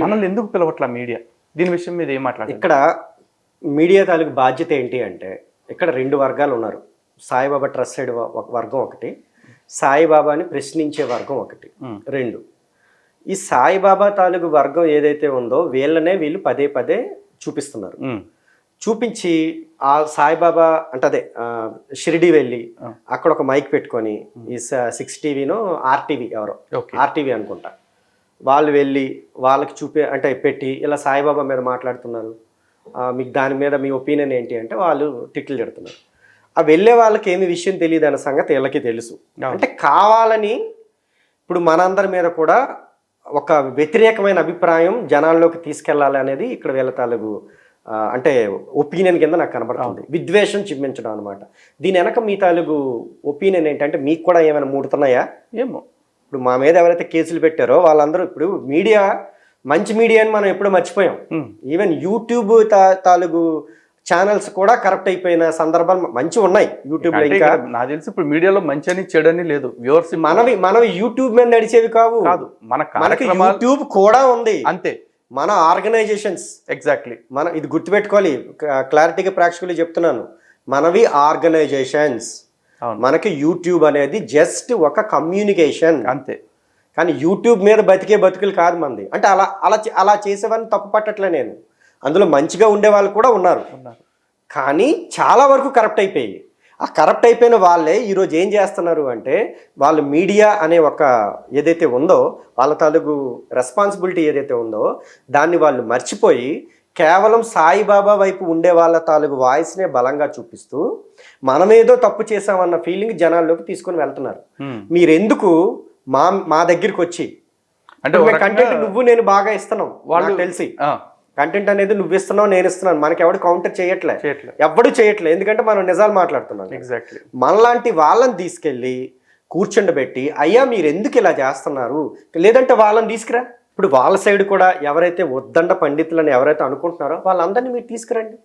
మనల్ని ఎందుకు పిలవట్లా మీడియా? దీని విషయం మీద ఏం మాట్లాడారు? ఇక్కడ మీడియా తాలూకు బాధ్యత ఏంటి అంటే, ఇక్కడ 2 వర్గాలు ఉన్నారు. సాయిబాబా ట్రస్ట్ సైడ్ ఒక వర్గం ఒకటి, సాయిబాబాని ప్రశ్నించే వర్గం ఒకటి. 2. ఈ సాయిబాబా తాలూకు వర్గం ఏదైతే ఉందో వీళ్ళు పదే చూపిస్తున్నారు. చూపించి ఆ సాయిబాబా అంటే అదే షిరిడి వెళ్ళి అక్కడ ఒక మైక్ పెట్టుకొని ఈ 6 టీవీనో RTV ఎవరో RTV అనుకుంటా, వాళ్ళు వెళ్ళి వాళ్ళకి అంటే పెట్టి ఇలా సాయిబాబా మీద మాట్లాడుతున్నారు, మీకు దాని మీద మీ ఒపీనియన్ ఏంటి అంటే వాళ్ళు తిట్లు తిడుతున్నారు. ఆ వెళ్ళే వాళ్ళకి ఏమి విషయం తెలియదు అన్న సంగతి వీళ్ళకి తెలుసు. అంటే కావాలని ఇప్పుడు మనందరి మీద కూడా ఒక వ్యతిరేకమైన అభిప్రాయం జనాల్లోకి తీసుకెళ్లాలి అనేది ఇక్కడ వీళ్ళ తాలూకు అంటే ఒపీనియన్ కింద నాకు కనబడుతుంది. విద్వేషం చిమ్మించడం అనమాట. దీని వెనక మీ తాలూకు ఒపీనియన్ ఏంటంటే మీకు కూడా ఏమైనా మూడుతున్నాయా? ఏమో ఇప్పుడు మా మీద ఎవరైతే కేసులు పెట్టారో వాళ్ళందరూ ఇప్పుడు మీడియా మంచి మీడియా అని మనం ఎప్పుడూ మర్చిపోయాం. ఈవెన్ యూట్యూబ్ తాలూకు ఛానల్స్ కూడా కరప్ట్ అయిపోయిన సందర్భాలు మంచి ఉన్నాయి యూట్యూబ్ లో. ఇంకా నాకు తెలిసి ఇప్పుడు మీడియాలో మంచి అని చెడని లేదు. వ్యూవర్స్ మనవి యూట్యూబ్ మీద నడిచేవి కాదు. మనకి యూట్యూబ్ కూడా ఉంది అంతే. మన ఆర్గనైజేషన్స్ ఎగ్జాక్ట్లీ మనం ఇది గుర్తుపెట్టుకోవాలి. క్లారిటీగా ప్రేక్షకులు చెప్తున్నాను, మనవి ఆర్గనైజేషన్స్. మనకి యూట్యూబ్ అనేది జస్ట్ ఒక కమ్యూనికేషన్ అంతే. కానీ యూట్యూబ్ మీద బతికే బతుకులు కాదు మంది. అంటే అలా అలా అలా చేసేవాళ్ళని తప్పు పట్టట్లే నేను. అందులో మంచిగా ఉండే వాళ్ళు కూడా ఉన్నారు, కానీ చాలా వరకు కరప్ట్ అయిపోయి ఆ కరప్ట్ అయిపోయిన వాళ్ళే ఈరోజు ఏం చేస్తున్నారు అంటే వాళ్ళు మీడియా అనే ఒక ఏదైతే ఉందో వాళ్ళ తాలూకు రెస్పాన్సిబిలిటీ ఏదైతే ఉందో దాన్ని వాళ్ళు మర్చిపోయి కేవలం సాయిబాబా వైపు ఉండే వాళ్ళ తాలూకు వాయిస్నే బలంగా చూపిస్తూ మనమేదో తప్పు చేసామన్న ఫీలింగ్ జనాల్లోకి తీసుకొని వెళ్తున్నారు. మీరెందుకు మా దగ్గరికి వచ్చి అంటే కంటెంట్ నువ్వు నేను బాగా ఇస్తున్నాం, వాళ్ళకి తెలిసి కంటెంట్ అనేది నువ్వు ఇస్తున్నావు నేను ఇస్తున్నాను, మనకి ఎవడు కౌంటర్ చేయట్లే, ఎవడు చేయట్లే. ఎందుకంటే మనం నిజాలు మాట్లాడుతున్నాం. ఎగ్జాక్ట్లీ మనలాంటి వాళ్ళని తీసుకెళ్ళి కూర్చుండబెట్టి అయ్యా మీరు ఎందుకు ఇలా చేస్తున్నారు, లేదంటే వాళ్ళని తీసుకురా. ఇప్పుడు వాళ్ళ సైడ్ కూడా ఎవరైతే ఉద్దండ పండితులని ఎవరైతే అనుకుంటున్నారో వాళ్ళందరినీ మీరు తీసుకురండి,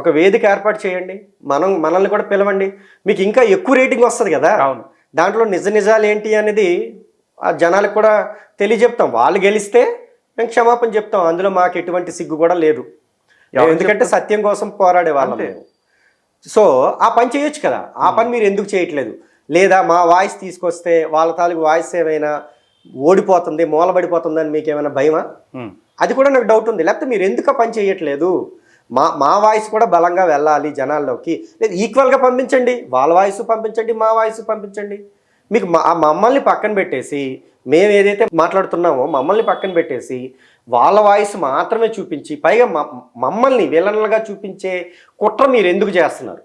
ఒక వేదిక ఏర్పాటు చేయండి, మనల్ని కూడా పిలవండి. మీకు ఇంకా ఎక్కువ రేటింగ్ వస్తుంది కదా. దాంట్లో నిజాలు ఏంటి అనేది ఆ జనాలకు కూడా తెలియజెప్తాం. వాళ్ళు గెలిస్తే మేము క్షమాపణ చెప్తాం, అందులో మాకు ఎటువంటి సిగ్గు కూడా లేదు. ఎందుకంటే సత్యం కోసం పోరాడే వాళ్ళం. సో ఆ పని చేయొచ్చు కదా, ఆ పని మీరు ఎందుకు చేయట్లేదు? లేదా మా వాయిస్ తీసుకొస్తే వాళ్ళ తాలూకు వాయిస్ ఏమైనా ఓడిపోతుంది మూలబడిపోతుంది అని మీకు ఏమైనా భయమా? అది కూడా నాకు డౌట్ ఉంది. లేకపోతే మీరు ఎందుకు పని చేయట్లేదు? మా వాయిస్ కూడా బలంగా వెళ్ళాలి జనాల్లోకి, లేదు ఈక్వల్గా పంపించండి, వాళ్ళ వాయిస్ పంపించండి, మా వాయిస్ పంపించండి. మీకు మమ్మల్ని పక్కన పెట్టేసి మేము ఏదైతే మాట్లాడుతున్నామో మమ్మల్ని పక్కన పెట్టేసి వాళ్ళ వాయిస్ మాత్రమే చూపించి పైగా మమ్మల్ని విలన్లుగా చూపించే కుట్ర మీరు ఎందుకు చేస్తున్నారు?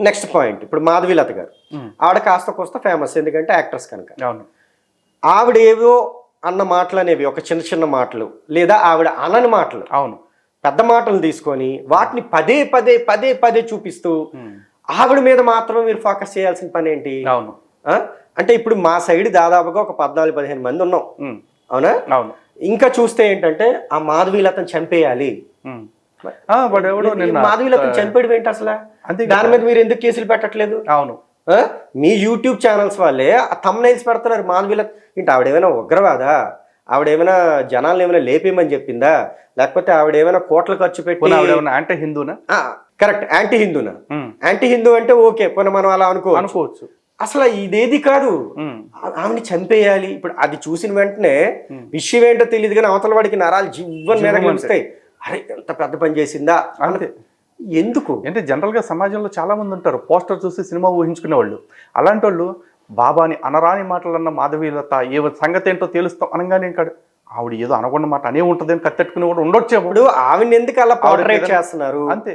నెక్స్ట్ పాయింట్, ఇప్పుడు మాధవీలత గారు ఆవిడ కాస్త కోస్త ఫేమస్, ఎందుకంటే యాక్ట్రెస్ కనుక. ఆవిడ ఏవో అన్న మాటలు అనేవి ఒక చిన్న చిన్న మాటలు, లేదా ఆవిడ అనని మాటలు, పెద్ద మాటలు తీసుకొని వాటిని పదే పదే పదే పదే చూపిస్తూ ఆవిడ మీద మాత్రమే మీరు ఫోకస్ చేయాల్సిన పని ఏంటి? అంటే ఇప్పుడు మా సైడ్ దాదాపుగా ఒక 14-15 మంది ఉన్నాం, అవునా? ఇంకా చూస్తే ఏంటంటే ఆ మాధవీలతను చంపేయాలి, మాధవీలతను చంపేయడం ఏంటి అసలు? దాని మీద మీరు ఎందుకు కేసులు పెట్టట్లేదు? అవును, మీ యూట్యూబ్ ఛానల్స్ వాళ్ళే ఆ థంబ్నైల్స్ పెడుతున్నారు. మాధవీలత ఏంటి, ఆవిడేమైనా ఉగ్రవాదా? ఆవిడేమైనా జనాలను ఏమైనా లేపేయమని చెప్పిందా? లేకపోతే ఆవిడేమైనా కోట్ల ఖర్చు పెట్టి యాంటీ హిందూనా? కరెక్ట్, యాంటీ హిందూనా? యాంటీ హిందూ అంటే ఓకే, పోనీ మనం అలా అనుకోవచ్చు. అసలు ఇదేది కాదు, ఆమెని చంపేయాలి. ఇప్పుడు అది చూసిన వెంటనే విషయం ఏంటో తెలియదు, కానీ అవతల వాడికి నరాలు జీవన్ మీద కలుస్తాయి. అరే ఎంత పెద్ద పని చేసిందా అంటే ఎందుకు అంటే జనరల్గా సమాజంలో చాలా మంది ఉంటారు పోస్టర్ చూసి సినిమా ఊహించుకునే వాళ్ళు. అలాంటి వాళ్ళు బాబాని అనరాని మాటలన్న మాధవీలత ఏ సంగతి ఏంటో తెలుస్తాం అనగానే కాదు, ఆవిడ ఏదో అనకుండా మాట అనే ఉంటుంది అని కత్తెట్టుకుని కూడా ఉండొచ్చు. ఇప్పుడు ఆవిడని ఎందుకు అలా పోర్ట్రేట్ చేస్తున్నారు? అంతే,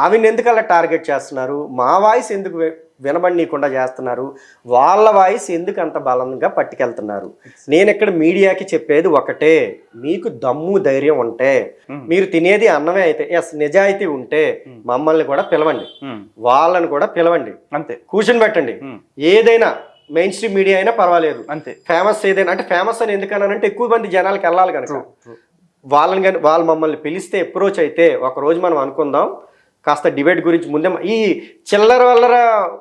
ఆవిడని ఎందుకు అలా టార్గెట్ చేస్తున్నారు? మా వాయిస్ ఎందుకు వినబడనీయకుండా చేస్తున్నారు? వాళ్ళ వాయిస్ ఎందుకు అంత బలంగా పట్టుకెళ్తున్నారు? నేను ఇక్కడ మీడియాకి చెప్పేది ఒకటే, మీకు దమ్ము ధైర్యం ఉంటే, మీరు తినేది అన్నమే అయితే, ఎస్ నిజాయితీ ఉంటే మమ్మల్ని కూడా పిలవండి, వాళ్ళని కూడా పిలవండి, అంతే కూర్చొని పెట్టండి. ఏదైనా మెయిన్ స్ట్రీమ్ మీడియా అయినా పర్వాలేదు, అంతే ఫేమస్ ఏదైనా. అంటే ఫేమస్ అని ఎందుకన్నానంటే ఎక్కువ మంది జనాలకు వెళ్ళాలి కనుక వాళ్ళని కానీ వాళ్ళు మమ్మల్ని పిలిస్తే అప్రోచ్ అయితే ఒక రోజు మనం అనుకుందాం కాస్త డిబేట్ గురించి. ముందే ఈ చిల్లర వల్లర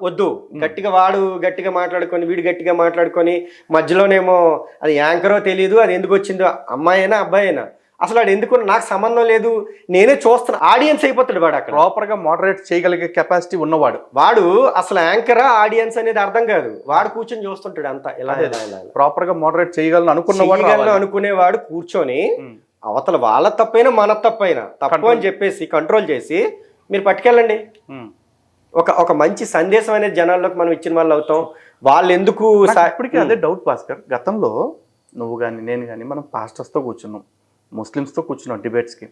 వద్దు, గట్టిగా వాడు గట్టిగా మాట్లాడుకొని వీడు గట్టిగా మాట్లాడుకొని మధ్యలోనేమో అది యాంకరో తెలియదు, అది ఎందుకు వచ్చిందో, అమ్మాయి అయినా అబ్బాయి అయినా అసలు వాడు ఎందుకు నాకు సంబంధం లేదు, నేనే చూస్తున్నా ఆడియన్స్ అయిపోతాడు వాడు. అక్కడ ప్రాపర్గా మోడరేట్ చేయగలిగే కెపాసిటీ ఉన్నవాడు వాడు అసలు యాంకరా ఆడియన్స్ అనేది అర్థం కాదు, వాడు కూర్చొని చూస్తుంటాడు అంతా. ఇలా ప్రాపర్గా మోడరేట్ చేయగలను అనుకునేవాడు కూర్చొని అవతల వాళ్ళ తప్పైనా మన తప్పైనా తప్పు అని చెప్పేసి కంట్రోల్ చేసి మీరు పట్టుకెళ్ళండి. ఒక మంచి సందేశం అనేది జనాల్లోకి మనం ఇచ్చిన వాళ్ళు అవుతాం. వాళ్ళు ఎందుకు ఇప్పటికీ అదే డౌట్ భాస్కర్, గతంలో నువ్వు కానీ నేను కానీ మనం పాస్టర్స్తో కూర్చున్నాం, ముస్లిమ్స్తో కూర్చున్నాం డిబేట్స్కి,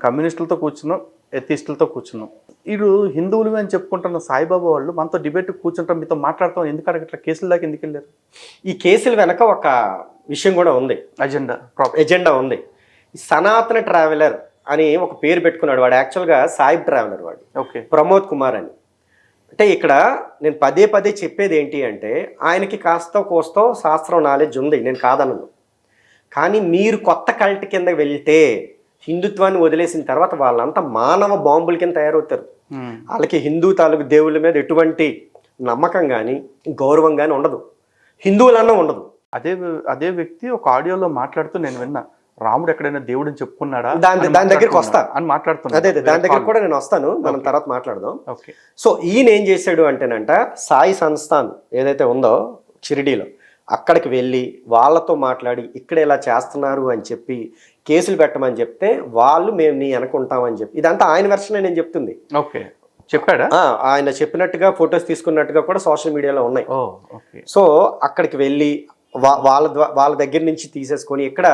కమ్యూనిస్టులతో కూర్చున్నాం, ఎథిస్టులతో కూర్చున్నాం. వీళ్ళు హిందువులు అని చెప్పుకుంటున్న సాయిబాబా వాళ్ళు మనతో డిబేట్ కూర్చుంటాం, మీతో మాట్లాడతాం, ఎందుకు అడగట్లా కేసుల దాకా ఎందుకు వెళ్ళారు? ఈ కేసుల వెనక ఒక విషయం కూడా ఉంది, అజెండా ఎజెండా ఉంది. సనాతన ట్రావెలర్ అని ఒక పేరు పెట్టుకున్నాడు వాడు. యాక్చువల్గా సాయిబ్ ట్రావెలర్ వాడు, ఓకే. ప్రమోద్ కుమార్ అని. అంటే ఇక్కడ నేను పదే పదే చెప్పేది ఏంటి అంటే ఆయనకి కాస్త కోస్తో శాస్త్రం నాలెడ్జ్ ఉంది, నేను కాదనను. కానీ మీరు కొత్త కల్ట్ కింద వెళ్తే హిందుత్వాన్ని వదిలేసిన తర్వాత వాళ్ళంతా మానవ బాంబుల కింద తయారవుతారు. వాళ్ళకి హిందూ తాలూకు దేవుళ్ళ మీద ఎటువంటి నమ్మకం కానీ గౌరవం కానీ ఉండదు, హిందువులన్నా ఉండదు. అదే వ్యక్తి ఒక ఆడియోలో మాట్లాడుతూ నేను విన్నా, రాముడు ఎక్కడైనా దేవుడు అని చెప్పుకున్నాడా, దాని దగ్గరికి వస్తా అని మాట్లాడుతున్నా. అదే దాని దగ్గర కూడా నేను వస్తాను, మనం తర్వాత మాట్లాడదాం. ఓకే. సో ఈయన ఏం చేశాడు అంటేనంట, సాయి సంస్థాన్ ఏదైతే ఉందో షిరిడీలో అక్కడికి వెళ్ళి వాళ్ళతో మాట్లాడి ఇక్కడ ఇలా చేస్తున్నారు అని చెప్పి కేసులు పెట్టమని చెప్తే వాళ్ళు మేము నీ అనుకుంటామని చెప్పి, ఇదంతా ఆయన వెర్షన్ నేను చెప్తుంది. ఓకే, చెప్పాడా? ఆయన చెప్పినట్టుగా ఫొటోస్ తీసుకున్నట్టుగా కూడా సోషల్ మీడియాలో ఉన్నాయి. సో అక్కడికి వెళ్ళి వాళ్ళ దగ్గర నుంచి తీసేసుకొని ఇక్కడ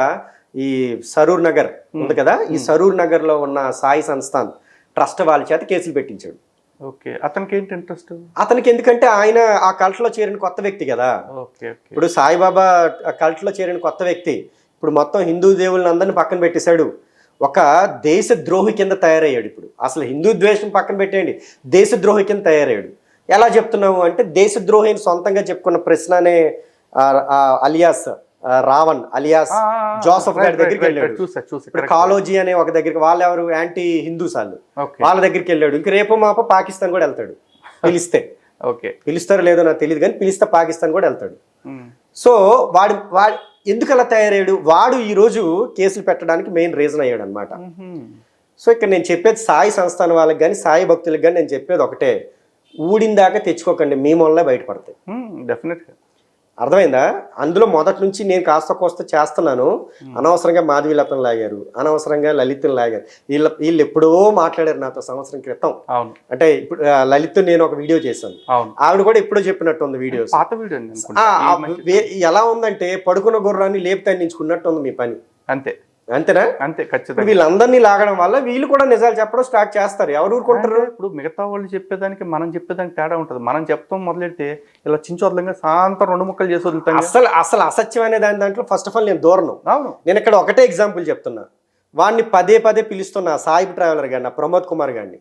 ఈ సరూర్ నగర్ ఉంది కదా, ఈ సరూర్ నగర్ లో ఉన్న సాయి సంస్థాన్ ట్రస్ట్ వాళ్ళ చేత కేసులు పెట్టించాడు. ఓకే. అతనికి ఏంటి ఇంట్రెస్ట్? అతనికి ఎందుకంటే ఆయన ఆ కల్ట్ లో చేరిన కొత్త వ్యక్తి కదా. ఇప్పుడు సాయిబాబా కల్ట్ లో చేరిన కొత్త వ్యక్తి ఇప్పుడు మొత్తం హిందూ దేవుళ్ళని అందరిని పక్కన పెట్టేశాడు, ఒక దేశ ద్రోహి కింద తయారయ్యాడు. ఇప్పుడు అసలు హిందూ ద్వేషం పక్కన పెట్టేయండి, దేశ ద్రోహి కింద తయారయ్యాడు. ఎలా చెప్తున్నావు అంటే దేశ ద్రోహి అని సొంతంగా చెప్పుకున్న ప్రశ్ననే అలియాస్ రావణ్ అలియాస్ జోసఫ్ గారి దగ్గరికి వెళ్ళాడు. కాలోజీ అనే ఒక దగ్గరికి, వాళ్ళు ఎవరు యాంటీ హిందూస్ వాళ్ళు, వాళ్ళ దగ్గరికి వెళ్ళాడు. ఇంక రేపు మాప పాకిస్తాన్ కూడా వెళ్తాడు పిలిస్తే. ఓకే, పిలుస్తారో లేదో నాకు తెలియదు కానీ పిలిస్తే పాకిస్తాన్ కూడా వెళ్తాడు. సో వాడు ఎందుకు అలా తయారయ్యాడు, వాడు ఈరోజు కేసులు పెట్టడానికి మెయిన్ రీజన్ అయ్యాడు అనమాట. సో ఇక్కడ నేను చెప్పేది సాయి సంస్థాన వాళ్ళకి కానీ సాయి భక్తులకు కానీ నేను చెప్పేది ఒకటే, ఊడిందాకా తెచ్చుకోకండి, మీ వల్ల బయటపడతాయి. డెఫినెట్గా అర్థమైందా? అందులో మొదటి నుంచి నేను కాస్త కోస్త చేస్తున్నాను. అనవసరంగా మాధవీలతను లాగారు, అనవసరంగా లలిత్ని లాగారు. వీళ్ళు ఎప్పుడో మాట్లాడారు నాతో సంవత్సరం క్రితం. అంటే ఇప్పుడు లలిత్ నేను ఒక వీడియో చేశాను, ఆవిడ కూడా ఎప్పుడో చెప్పినట్టు ఉంది వీడియోస్. ఎలా ఉందంటే పడుకున్న గుర్రాన్ని లేపు తన్నించుకున్నట్టు ఉంది మీ పని. అంతేనా? అంతే, ఖచ్చితంగా. వీళ్ళందరినీ లాగడం వల్ల వీళ్ళు కూడా నిజాలు చెప్పడం స్టార్ట్ చేస్తారు. ఎవరు ఊరుకుంటారు? ఇప్పుడు మిగతా వాళ్ళు చెప్పేదానికి మనం చెప్పేదానికి తేడా ఉంటుంది. మనం చెప్తాం మొదలెడితే ఇలా చించోదలంగా సాయంత్రం 2 ముక్కలు చేసి వదులుతాం. అసలు అసత్యం అనే దాంట్లో ఫస్ట్ ఆఫ్ ఆల్ నేను దూరను. నేను ఇక్కడ ఒకటే ఎగ్జాంపుల్ చెప్తున్నా. వాడిని పదే పదే పిలుస్తున్నా, సాయిబ్ ట్రావెలర్ గారిని, ప్రమోద్ కుమార్ గారిని.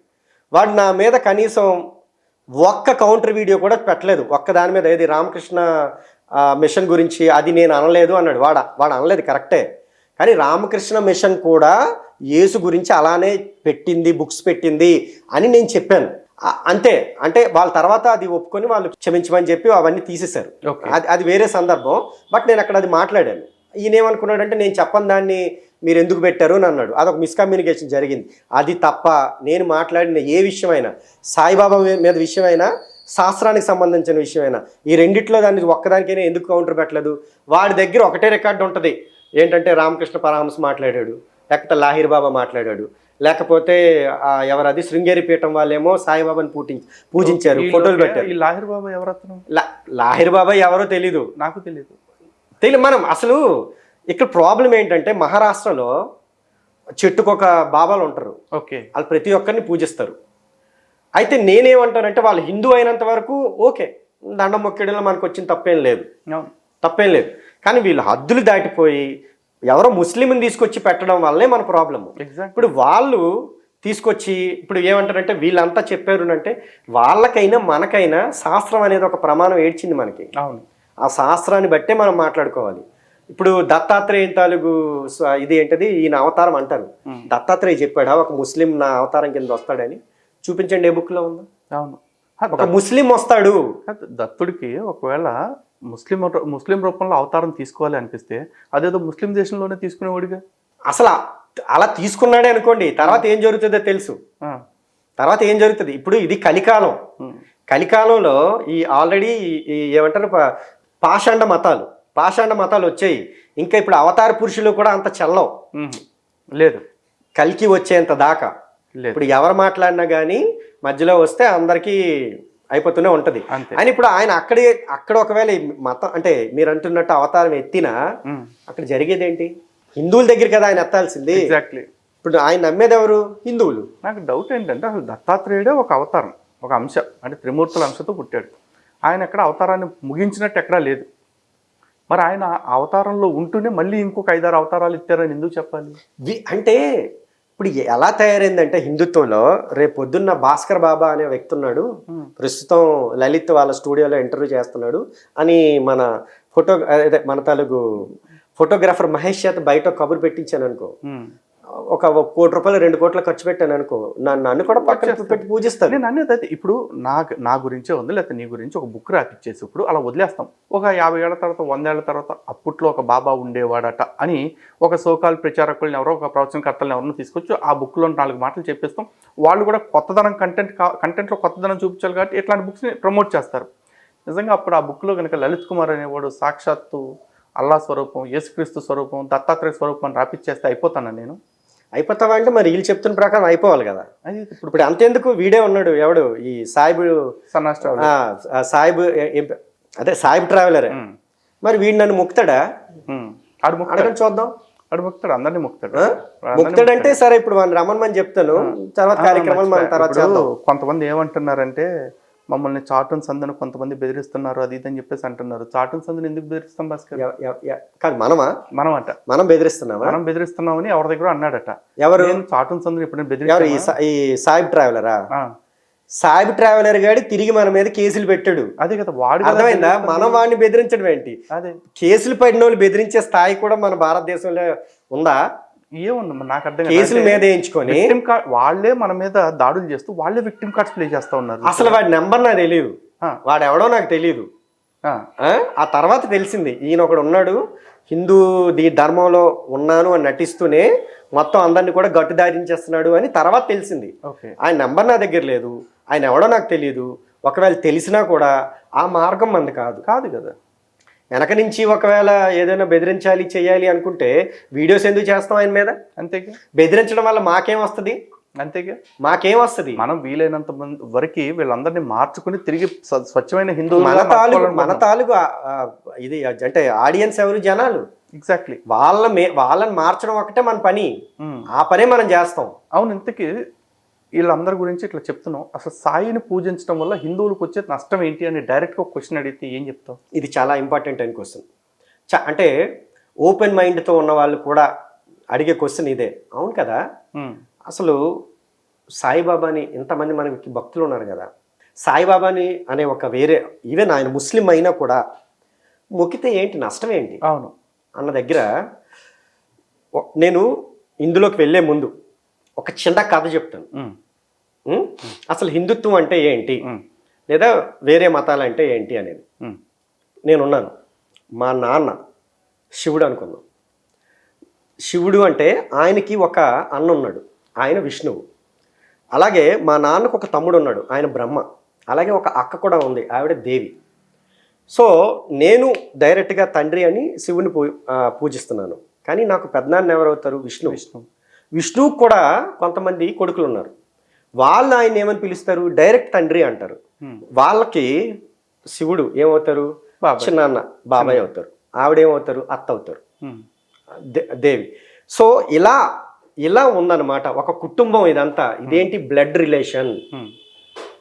వాడు నా మీద కనీసం ఒక్క కౌంటర్ వీడియో కూడా పెట్టలేదు. ఒక్క దాని మీద ఏది రామకృష్ణ మిషన్ గురించి అది నేను అనలేదు అన్నాడు. వాడు అనలేదు, కరెక్టే. కానీ రామకృష్ణ మిషన్ కూడా యేసు గురించి అలానే పెట్టింది, బుక్స్ పెట్టింది అని నేను చెప్పాను. అంతే. అంటే వాళ్ళ తర్వాత అది ఒప్పుకొని వాళ్ళు క్షమించమని చెప్పి అవన్నీ తీసేశారు. అది వేరే సందర్భం. బట్ నేను అక్కడ అది మాట్లాడాను. ఈయన ఏమనుకున్నాడంటే నేను చెప్పని దాన్ని మీరు ఎందుకు పెట్టారు అని అన్నాడు. అదొక మిస్కమ్యూనికేషన్ జరిగింది. అది తప్ప నేను మాట్లాడిన ఏ విషయమైనా, సాయిబాబా మీద విషయమైనా, శాస్త్రానికి సంబంధించిన విషయమైనా, ఈ రెండిట్లో దాన్ని ఒక్కదానికైనా ఎందుకు కౌంటర్ పెట్టలేదు? వాడి దగ్గర ఒకటే రికార్డు ఉంటుంది, ఏంటంటే రామకృష్ణ పరమహంస మాట్లాడాడు, లేకపోతే లాహిర్ బాబా మాట్లాడాడు, లేకపోతే ఎవరది శృంగేరి పీఠం వాళ్ళేమో సాయిబాబాని పూజించారు, ఫోటోలు పెట్టారు. లాహిర్ బాబా ఎవరతను? లాహిర్ బాబా ఎవరో తెలీదు, నాకు తెలియదు. మనం అసలు ఇక్కడ ప్రాబ్లం ఏంటంటే మహారాష్ట్రలో చెట్టుకొక బాబాలు ఉంటారు. ఓకే, వాళ్ళు ప్రతి ఒక్కరిని పూజిస్తారు. అయితే నేనేమంటానంటే వాళ్ళు హిందూ అయినంత వరకు ఓకే, దండం మొక్కడంలో మనకు వచ్చిన తప్పేం లేదు. కానీ వీళ్ళు హద్దులు దాటిపోయి ఎవరో ముస్లింని తీసుకొచ్చి పెట్టడం వల్లే మన ప్రాబ్లము. ఇప్పుడు వాళ్ళు తీసుకొచ్చి ఇప్పుడు ఏమంటారంటే వీళ్ళంతా చెప్పారు అంటే వాళ్ళకైనా మనకైనా శాస్త్రం అనేది ఒక ప్రమాణం ఏడ్చింది మనకి. ఆ శాస్త్రాన్ని బట్టే మనం మాట్లాడుకోవాలి. ఇప్పుడు దత్తాత్రేయ తాలూకు ఇది ఏంటది, ఈయన అవతారం అంటారు. దత్తాత్రేయ చెప్పాడా ఒక ముస్లిం నా అవతారం కింద వస్తాడని? చూపించండి, ఏ బుక్ లో ఉందా? ఒక ముస్లిం వస్తాడు. దత్తుడికి ఒకవేళ ముస్లిం రూపంలో అవతారం తీసుకోవాలి అనిపిస్తే అదేదో ముస్లిం దేశంలోనే తీసుకునేవాడిగా. అసలు అలా తీసుకున్నాడే అనుకోండి, తర్వాత ఏం జరుగుతుందో తెలుసు. తర్వాత ఏం జరుగుతుంది? ఇప్పుడు ఇది కలికాలం. కలికాలంలో ఈ ఆల్రెడీ ఏమంటారు పాషాండ మతాలు వచ్చాయి. ఇంకా ఇప్పుడు అవతార పురుషులు కూడా అంత చల్లవు లేదు, కలికి వచ్చేంత దాకా. ఇప్పుడు ఎవరు మాట్లాడినా కానీ మధ్యలో వస్తే అందరికీ అయిపోతూనే ఉంటది. అని ఇప్పుడు ఆయన అక్కడ ఒకవేళ మతం అంటే మీరు అంటున్నట్టు అవతారం ఎత్తినా అక్కడ జరిగేది ఏంటి? హిందువుల దగ్గర కదా ఆయన ఎత్తాల్సింది. ఇప్పుడు ఆయన నమ్మేది ఎవరు? హిందువులు. నాకు డౌట్ ఏంటంటే అసలు దత్తాత్రేయుడే ఒక అవతారం, ఒక అంశ, అంటే త్రిమూర్తుల అంశతో పుట్టాడు. ఆయన ఎక్కడ అవతారాన్ని ముగించినట్టు ఎక్కడా లేదు. మరి ఆయన అవతారంలో ఉంటూనే మళ్ళీ ఇంకొక 5-6 అవతారాలు ఇచ్చారని ఎందుకు చెప్పాలి? అంటే ఇప్పుడు ఎలా తయారైందంటే హిందుత్వంలో రేపు పొద్దున్న భాస్కర్ బాబా అనే వ్యక్తి ఉన్నాడు, ప్రస్తుతం లలిత్ వాళ్ళ స్టూడియోలో ఇంటర్వ్యూ చేస్తున్నాడు అని మన అదే మన తాలూకు ఫోటోగ్రాఫర్ మహేష్ చేత బయట కబురు పెట్టించాను అనుకో, ఒక 1 కోటి రూపాయలు 2 కోట్ల ఖర్చు పెట్టాను అనుకో, నన్ను కూడా పక్కన పెట్టి పూజిస్తాను. నేను అనేది అయితే ఇప్పుడు నా గురించే ఉంది, లేకపోతే నీ గురించి ఒక బుక్ రాపిచ్చేసి ఇప్పుడు అలా వదిలేస్తాం. ఒక 50 ఏళ్ల తర్వాత 100 ఏళ్ల తర్వాత అప్పట్లో ఒక బాబా ఉండేవాడట అని ఒక సోకాల్ ప్రచారకులను ఎవరో ఒక ప్రవచనకర్తలను ఎవరినో తీసుకొచ్చి ఆ బుక్లో 4 మాటలు చెప్పేస్తాం. వాళ్ళు కూడా కొత్తదనం కంటెంట్లో కొత్తదనం చూపించాలి కాబట్టి ఇట్లాంటి బుక్స్ని ప్రమోట్ చేస్తారు. నిజంగా అప్పుడు ఆ బుక్లో కనుక లలిత్ కుమార్ అనేవాడు సాక్షాత్తు అల్లా స్వరూపం, యేసుక్రీస్తు స్వరూపం, దత్తాత్రేయ స్వరూపం అని రాపిచ్చేస్తే అయిపోతాను నేను. అయిపోతావా అంటే మరి వీళ్ళు చెప్తున్న ప్రకారం అయిపోవాలి కదా. ఇప్పుడు అంతెందుకు వీడే ఉన్నాడు ఎవడు ఈ సాయిబు సాయిబు ట్రావెలర్, మరి వీడు నన్ను ముక్తాడా? అడగని చూద్దాం. ముక్తాడు, అందరినీ ముక్తాడు. ముక్తాడంటే సరే ఇప్పుడు మనం రమ్మని చెప్తాను, తర్వాత కార్యక్రమాలు మనం తర్వాత చేద్దాం. కొంతమంది ఏమంటున్నారంటే మమ్మల్ని చాటున్ సందును కొంతమంది బెదిరిస్తున్నారు అది ఇది అని చెప్పేసి అంటున్నారు. చాటున్ సందును ఎందుకు బెదిరిస్తాం భాస్కర్? కాదు మనం బెదిరిస్తున్నామని ఎవరి దగ్గర అన్నాడట. ఎవరు? చాటున్ సందును ఇప్పుడు బెదిరి ఈ సాయిబ్ ట్రావెలరా? సాయిబ్ ట్రావెలర్ గాడి తిరిగి మన మీద కేసులు పెట్టాడు. అదే కదా, వాడు అర్థమైందా? మనం వాడిని బెదిరించడం ఏంటి? అదే కేసులు పడిన వాళ్ళు బెదిరించే స్థాయి కూడా మన భారతదేశంలో ఉందా? ఏముంది నాకు అర్థం. కేసుల మీద వేయించుకొని వాళ్ళే మన మీద దాడులు చేస్తూ వాళ్ళే విక్టిమ్ కార్డ్స్ ప్లే చేస్తా ఉన్నారు. అసలు వాడి నెంబర్ నాకు తెలియదు, వాడు ఎవడో నాకు తెలియదు. ఆ తర్వాత తెలిసింది ఈయన ఒకడు ఉన్నాడు హిందూ ధర్మంలో ఉన్నాను అని నటిస్తూనే మొత్తం అందరినీ కూడా గట్టు దారించేస్తున్నాడు అని తర్వాత తెలిసింది. ఆయన నెంబర్ నా దగ్గర లేదు, ఆయన ఎవడో నాకు తెలియదు. ఒకవేళ తెలిసినా కూడా ఆ మార్గం మంది కాదు కదా. వెనక నుంచి ఒకవేళ ఏదైనా బెదిరించాలి చేయాలి అనుకుంటే వీడియోస్ ఎందుకు చేస్తాం ఆయన మీద? అంతేగా. బెదిరించడం వల్ల మాకేం వస్తుంది? అంతేగా, మాకేం వస్తుంది? మనం వీలైనంత వరకు వీళ్ళందరినీ మార్చుకుని తిరిగి స్వచ్ఛమైన హిందూ మన తాలూకు ఇది అంటే ఆడియన్స్ ఎవరు? జనాలు. ఎగ్జాక్ట్లీ. వాళ్ళని మార్చడం ఒకటే మన పని, ఆ పనే మనం చేస్తాం. అవును. ఇంతకీ వీళ్ళందరి గురించి ఇట్లా చెప్తున్నాం. అసలు సాయిని పూజించడం వల్ల హిందువులకు వచ్చే నష్టం ఏంటి అని డైరెక్ట్గా ఒక క్వశ్చన్ అడిగితే ఏం చెప్తావు? ఇది చాలా ఇంపార్టెంట్ అయిన క్వశ్చన్. అంటే ఓపెన్ మైండ్తో ఉన్న వాళ్ళు కూడా అడిగే క్వశ్చన్ ఇదే. అవును కదా, అసలు సాయిబాబాని ఇంతమంది మనకి భక్తులు ఉన్నారు కదా, సాయిబాబాని అనే ఒక వేరే ఈవెన్ ఆయన ముస్లిం అయినా కూడా మొక్కితే ఏంటి నష్టం ఏంటి? అవును అన్న దగ్గర నేను ఇందులోకి వెళ్ళే ముందు ఒక చిన్న కథ చెప్తాను. అసలు హిందుత్వం అంటే ఏంటి లేదా వేరే మతాలు అంటే ఏంటి అనేది. నేనున్నాను, మా నాన్న శివుడు అనుకుందాం. శివుడు అంటే ఆయనకి ఒక అన్న ఉన్నాడు, ఆయన విష్ణువు. అలాగే మా నాన్నకు ఒక తమ్ముడు ఉన్నాడు, ఆయన బ్రహ్మ. అలాగే ఒక అక్క కూడా ఉంది, ఆవిడ దేవి. సో నేను డైరెక్ట్గా తండ్రి అని శివుని పూజిస్తున్నాను. కానీ నాకు పెద్దనాన్న ఎవరవుతారు? విష్ణువు కూడా కొంతమంది కొడుకులు ఉన్నారు, వాళ్ళు ఆయన ఏమని పిలుస్తారు? డైరెక్ట్ తండ్రి అంటారు. వాళ్ళకి శివుడు ఏమవుతారు? చిన్నాన్న, బాబాయ్ అవుతారు. ఆవిడేమవుతారు? అత్త అవుతారు, దేవి. సో ఇలా ఉందన్నమాట ఒక కుటుంబం ఇదంతా. ఇదేంటి? Blood relation.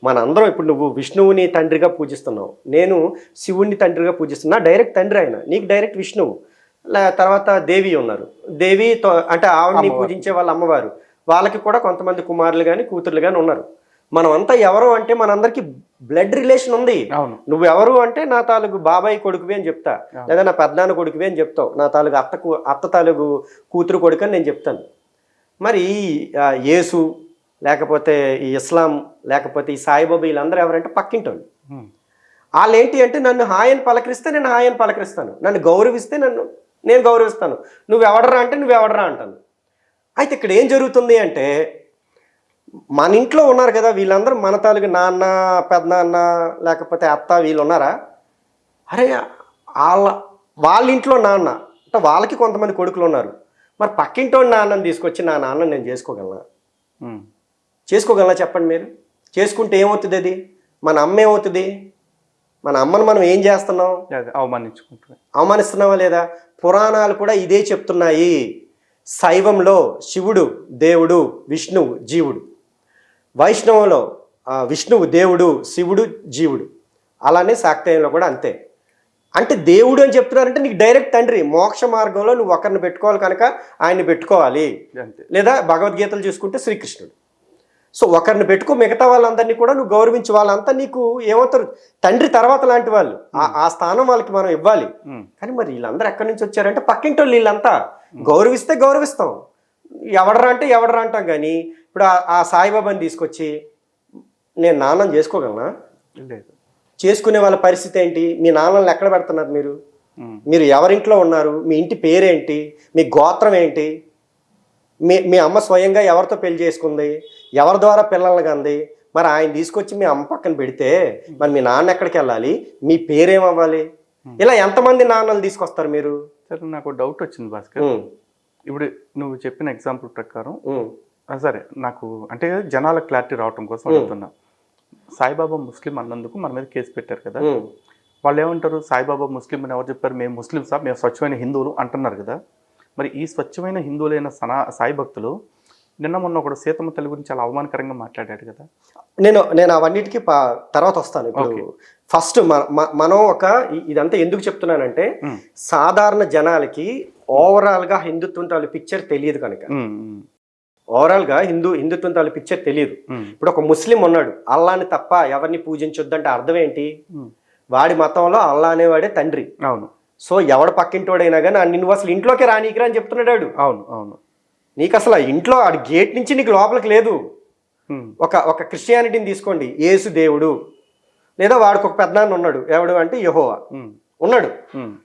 మనందరం ఇప్పుడు నువ్వు విష్ణువుని తండ్రిగా పూజిస్తున్నావు, నేను శివుణ్ణి తండ్రిగా పూజిస్తున్నా. డైరెక్ట్ తండ్రి ఆయన, నీకు డైరెక్ట్ విష్ణువు. తర్వాత దేవి ఉన్నారు, దేవి అంటే ఆవిడని పూజించే వాళ్ళ అమ్మవారు. వాళ్ళకి కూడా కొంతమంది కుమారులు కానీ కూతుర్లు కానీ ఉన్నారు. మనమంతా ఎవరు అంటే మనందరికి బ్లడ్ రిలేషన్ ఉంది. నువ్వు ఎవరు అంటే నా తాలూకు బాబాయ్ కొడుకువి అని చెప్తా, లేదా నా పెద్దనాన్న కొడుకువి అని చెప్తావు. నా తాలూకు అత్త తాలూకు కూతురు కొడుకు అని నేను చెప్తాను. మరి యేసు లేకపోతే ఈ ఇస్లాం లేకపోతే ఈ సాయిబాబా వీళ్ళందరూ ఎవరంటే పక్కింటోళ్ళు. వాళ్ళు ఏంటి అంటే నన్ను హాయని పలకరిస్తే నేను హాయని పలకరిస్తాను, నన్ను గౌరవిస్తే నేను గౌరవిస్తాను, నువ్వెవడరా అంటే నువ్వెవడరా అంటాను. అయితే ఇక్కడ ఏం జరుగుతుంది అంటే మన ఇంట్లో ఉన్నారు కదా వీళ్ళందరూ, మన తాలూకు నాన్న పెద్దనాన్న లేకపోతే అత్త వీళ్ళు ఉన్నారా? అరే వాళ్ళ ఇంట్లో నాన్న అంటే వాళ్ళకి కొంతమంది కొడుకులు ఉన్నారు. మరి పక్కింటోని నాన్నని తీసుకొచ్చి నా నాన్నని నేను చేసుకోగలనా చెప్పండి మీరు? చేసుకుంటే ఏమవుతుంది? అది మన అమ్మ ఏమవుతుంది? మన అమ్మను మనం ఏం చేస్తున్నాం? అవమానిస్తున్నావా లేదా? పురాణాలు కూడా ఇదే చెప్తున్నాయి. శైవంలో శివుడు దేవుడు, విష్ణువు జీవుడు. వైష్ణవంలో విష్ణువు దేవుడు, శివుడు జీవుడు. అలానే శాక్తేయంలో కూడా అంతే. అంటే దేవుడు అని చెప్తున్నారంటే నీకు డైరెక్ట్ తండ్రి. మోక్ష మార్గంలో నువ్వు ఒకరిని పెట్టుకోవాలి కనుక ఆయన్ని పెట్టుకోవాలి. అంతే. లేదా భగవద్గీతలు చూసుకుంటే శ్రీకృష్ణుడు. సో ఒకరిని పెట్టుకో, మిగతా వాళ్ళందరినీ కూడా నువ్వు గౌరవించి, వాళ్ళంతా నీకు ఏమవుతారు, తండ్రి తర్వాత లాంటి వాళ్ళు. ఆ స్థానం వాళ్ళకి మనం ఇవ్వాలి. కానీ మరి వీళ్ళందరూ ఎక్కడి నుంచి వచ్చారంటే పక్కింటి వాళ్ళు. వీళ్ళంతా గౌరవిస్తే గౌరవిస్తాం, ఎవడరా అంటే ఎవడరా అంటాం. కానీ ఇప్పుడు ఆ సాయిబాబాని తీసుకొచ్చి నేను నాన్నని చేసుకోగలనా? లేదు. చేసుకునే వాళ్ళ పరిస్థితి ఏంటి? మీ నాన్నలను ఎక్కడ పెడుతున్నారు మీరు? మీరు ఎవరింట్లో ఉన్నారు? మీ ఇంటి పేరేంటి? మీ గోత్రం ఏంటి? మీ అమ్మ స్వయంగా ఎవరితో పెళ్లి చేసుకుంది? ఎవరి ద్వారా పిల్లల్ని కంది? మరి ఆయన తీసుకొచ్చి మీ అమ్మ పక్కన పెడితే మరి మీ నాన్న ఎక్కడికి వెళ్ళాలి? మీ పేరేమవ్వాలి? ఇలా ఎంతమంది నాన్నలు తీసుకొస్తారు మీరు? సరే, నాకు డౌట్ వచ్చింది భాస్కర్. ఇప్పుడు నువ్వు చెప్పిన ఎగ్జాంపుల్ ప్రకారం సరే, నాకు అంటే జనాల క్లారిటీ రావటం కోసం అడుగుతున్నా. సాయిబాబా ముస్లిం అన్నందుకు మన మీద కేసు పెట్టారు కదా, వాళ్ళు ఏమంటారు? సాయిబాబా ముస్లిం అని ఎవరు చెప్పారు? మేము ముస్లింసా, మేము స్వచ్ఛమైన హిందువులు అంటున్నారు కదా. మరి ఈ స్వచ్ఛమైన హిందువులైన సాయి భక్తులు నిన్న మొన్న ఒకడు సీతమ్మ తల్లి గురించి చాలా అవమానకరంగా మాట్లాడాడు కదా. నేను అవన్నిటికీ తర్వాత వస్తాను. ఇప్పుడు ఫస్ట్ మనం ఇదంతా ఎందుకు చెప్తున్నానంటే, సాధారణ జనాలకి ఓవరాల్ గా హిందుత్వం తాలూ పిక్చర్ తెలియదు కనుక. ఓవరాల్ గా హిందుత్వం తాలూ పిక్చర్ తెలియదు. ఇప్పుడు ఒక ముస్లిం ఉన్నాడు, అల్లాని తప్ప ఎవరిని పూజించొద్దు అంటే అర్థం ఏంటి? వాడి మతంలో అల్లా అనేవాడే తండ్రి. అవును. సో ఎవడ పక్కింటోడైనా కానీ నువ్వు అసలు ఇంట్లోకి రానీకిరా అని చెప్తున్నాడు. అవును అవును. నీకు అసలు ఇంట్లో ఆడి గేట్ నుంచి నీకు లోపలికి లేదు. ఒక క్రిస్టియానిటీని తీసుకోండి, యేసు దేవుడు, లేదా వాడికి ఒక పెద్దనాన్న ఉన్నాడు, ఎవడు అంటే యెహోవా ఉన్నాడు.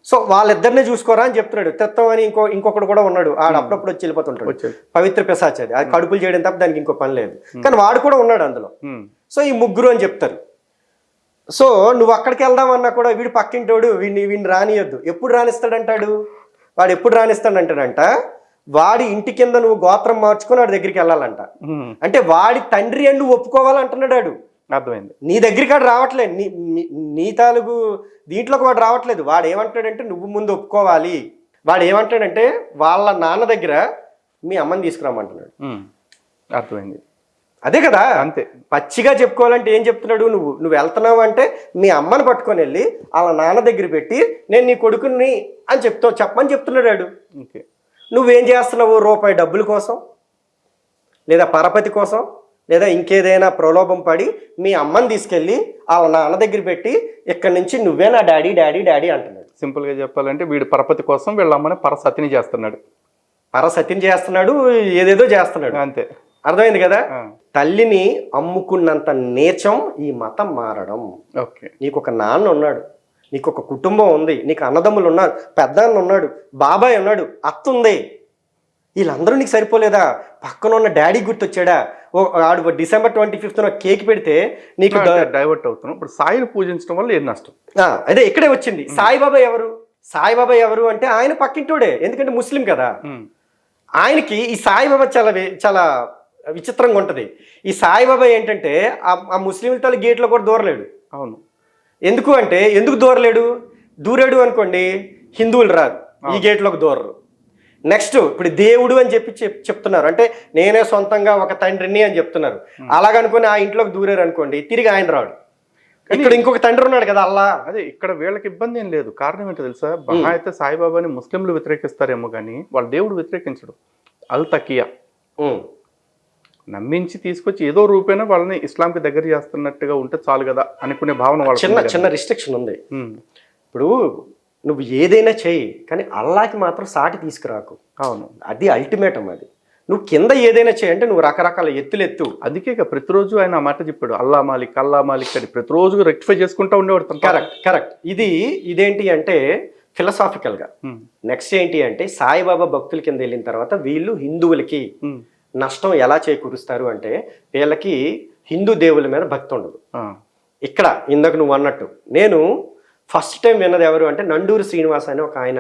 సో వాళ్ళిద్దరినే చూసుకోరా అని చెప్తున్నాడు. తెత్తం అని ఇంకొకడు కూడా ఉన్నాడు, ఆడు అప్పుడప్పుడు వచ్చి వెళ్ళిపోతుంటాడు, పవిత్ర పిశాచది. అది కడుపులు చేయడం తప్ప దానికి ఇంకో పని లేదు. కానీ వాడు కూడా ఉన్నాడు అందులో. సో ఈ ముగ్గురు అని చెప్తారు. సో నువ్వు అక్కడికి వెళ్దామన్నా కూడా వీడు పక్కింటోడు, వీడిని రానియొద్దు. ఎప్పుడు రానిస్తాడంటాడు? వాడు ఎప్పుడు రానిస్తాడంటాడంట, వాడి ఇంటి కింద నువ్వు గోత్రం మార్చుకొని వాడి దగ్గరికి వెళ్ళాలంట. అంటే వాడి తండ్రి అని నువ్వు ఒప్పుకోవాలంటున్నాడు. అర్థమైంది. నీ దగ్గరికి వాడు రావట్లేదు, నీ తాలూకు దీంట్లోకి వాడు రావట్లేదు. వాడు ఏమంటాడంటే నువ్వు ముందు ఒప్పుకోవాలి. వాడు ఏమంటాడంటే వాళ్ళ నాన్న దగ్గర మీ అమ్మని తీసుకురామంటున్నాడు. అర్థమైంది. అదే కదా. అంతే. పచ్చిగా చెప్పుకోవాలంటే ఏం చెప్తున్నాడు? నువ్వు వెళ్తున్నావు అంటే మీ అమ్మని పట్టుకొని వెళ్ళి వాళ్ళ నాన్న దగ్గర పెట్టి నేను నీ కొడుకుని అని చెప్పమని చెప్తున్నాడు. ఓకే. నువ్వేం చేస్తున్నావు? రూపాయి డబ్బుల కోసం, లేదా పరపతి కోసం, లేదా ఇంకేదైనా ప్రలోభం పడి మీ అమ్మని తీసుకెళ్ళి వాళ్ళ నాన్న దగ్గర పెట్టి ఇక్కడి నుంచి నువ్వే నా డాడీ డాడీ డాడీ అంటున్నాడు. సింపుల్గా చెప్పాలంటే వీడు పరపతి కోసం వీళ్ళ అమ్మని పరసతిని చేస్తున్నాడు. పరసతిని చేస్తున్నాడు, ఏదేదో చేస్తున్నాడు. అంతే. అర్థమైంది కదా. తల్లిని అమ్ముకున్నంత నీచం ఈ మతం మారడం. ఓకే. నీకు ఒక నాన్న ఉన్నాడు, నీకు ఒక కుటుంబం ఉంది, నీకు అన్నదమ్ములు ఉన్నారు, పెద్దన్న ఉన్నాడు, బాబాయ్ ఉన్నాడు, అత్త ఉంది. వీళ్ళందరూ నీకు సరిపోలేదా? పక్కన ఉన్న డాడీ గుర్తొచ్చాడా? ఆడు December 25th కేక్ పెడితే నీకు డైవర్ట్ అవుతున్నాం. ఇప్పుడు సాయిని పూజించడం వల్ల ఏం నష్టం? అదే ఇక్కడే వచ్చింది. సాయిబాబా ఎవరు? సాయిబాబా ఎవరు అంటే ఆయన పక్కింటోడే, ఎందుకంటే ముస్లిం కదా. ఆయనకి ఈ సాయిబాబా చాలా విచిత్రంగా ఉంటుంది. ఈ సాయిబాబా ఏంటంటే ఆ ముస్లింల గేట్లో కూడా దూరలేడు. అవును. ఎందుకు అంటే ఎందుకు దూరాడు అనుకోండి, హిందువులు రారు, ఈ గేట్లోకి దూరరు. నెక్స్ట్ ఇప్పుడు దేవుడు అని చెప్తున్నారు అంటే నేనే సొంతంగా ఒక తండ్రిని అని చెప్తున్నారు. అలాగనుకుని ఆ ఇంట్లోకి దూరారు అనుకోండి, తిరిగి ఆయన రాడు. ఇక్కడ ఇంకొక తండ్రి ఉన్నాడు కదా అల్లా. అదే ఇక్కడ వీళ్ళకి ఇబ్బంది ఏం లేదు. కారణం ఏంటో తెలుసా? మహా అయితే సాయిబాబాని ముస్లింలు వ్యతిరేకిస్తారేమో కానీ వాళ్ళు దేవుడు వ్యతిరేకించడు. అల్ తకియా నమ్మించి తీసుకొచ్చి ఏదో రూపేనా వాళ్ళని ఇస్లాంకి దగ్గర చేస్తున్నట్టుగా ఉంటే చాలు కదా అనుకునే భావన వాళ్ళ చిన్న రిస్ట్రిక్షన్ ఉంది. ఇప్పుడు నువ్వు ఏదైనా చెయ్యి, కానీ అల్లాకి మాత్రం సాటి తీసుకురాకు. అవును, అది అల్టిమేటం. అది నువ్వు కింద ఏదైనా చేయి అంటే నువ్వు రకరకాల ఎత్తు. అందుకే ప్రతిరోజు ఆయన ఆ మాట చెప్పాడు, అల్లా మాలిక్ అని ప్రతిరోజు రెక్టిఫై చేసుకుంటూ ఉండేవాడు. కరెక్ట్. ఇదేంటి అంటే ఫిలసాఫికల్గా. నెక్స్ట్ ఏంటి అంటే సాయిబాబా భక్తుల కింద వెళ్ళిన తర్వాత వీళ్ళు హిందువులకి నష్టం ఎలా చేకూరుస్తారు అంటే వీళ్ళకి హిందూ దేవుల మీద భక్తి ఉండదు. ఇక్కడ ఇందాక నువ్వు అన్నట్టు నేను ఫస్ట్ టైం విన్నది ఎవరు అంటే నండూరి శ్రీనివాస్ అని ఒక ఆయన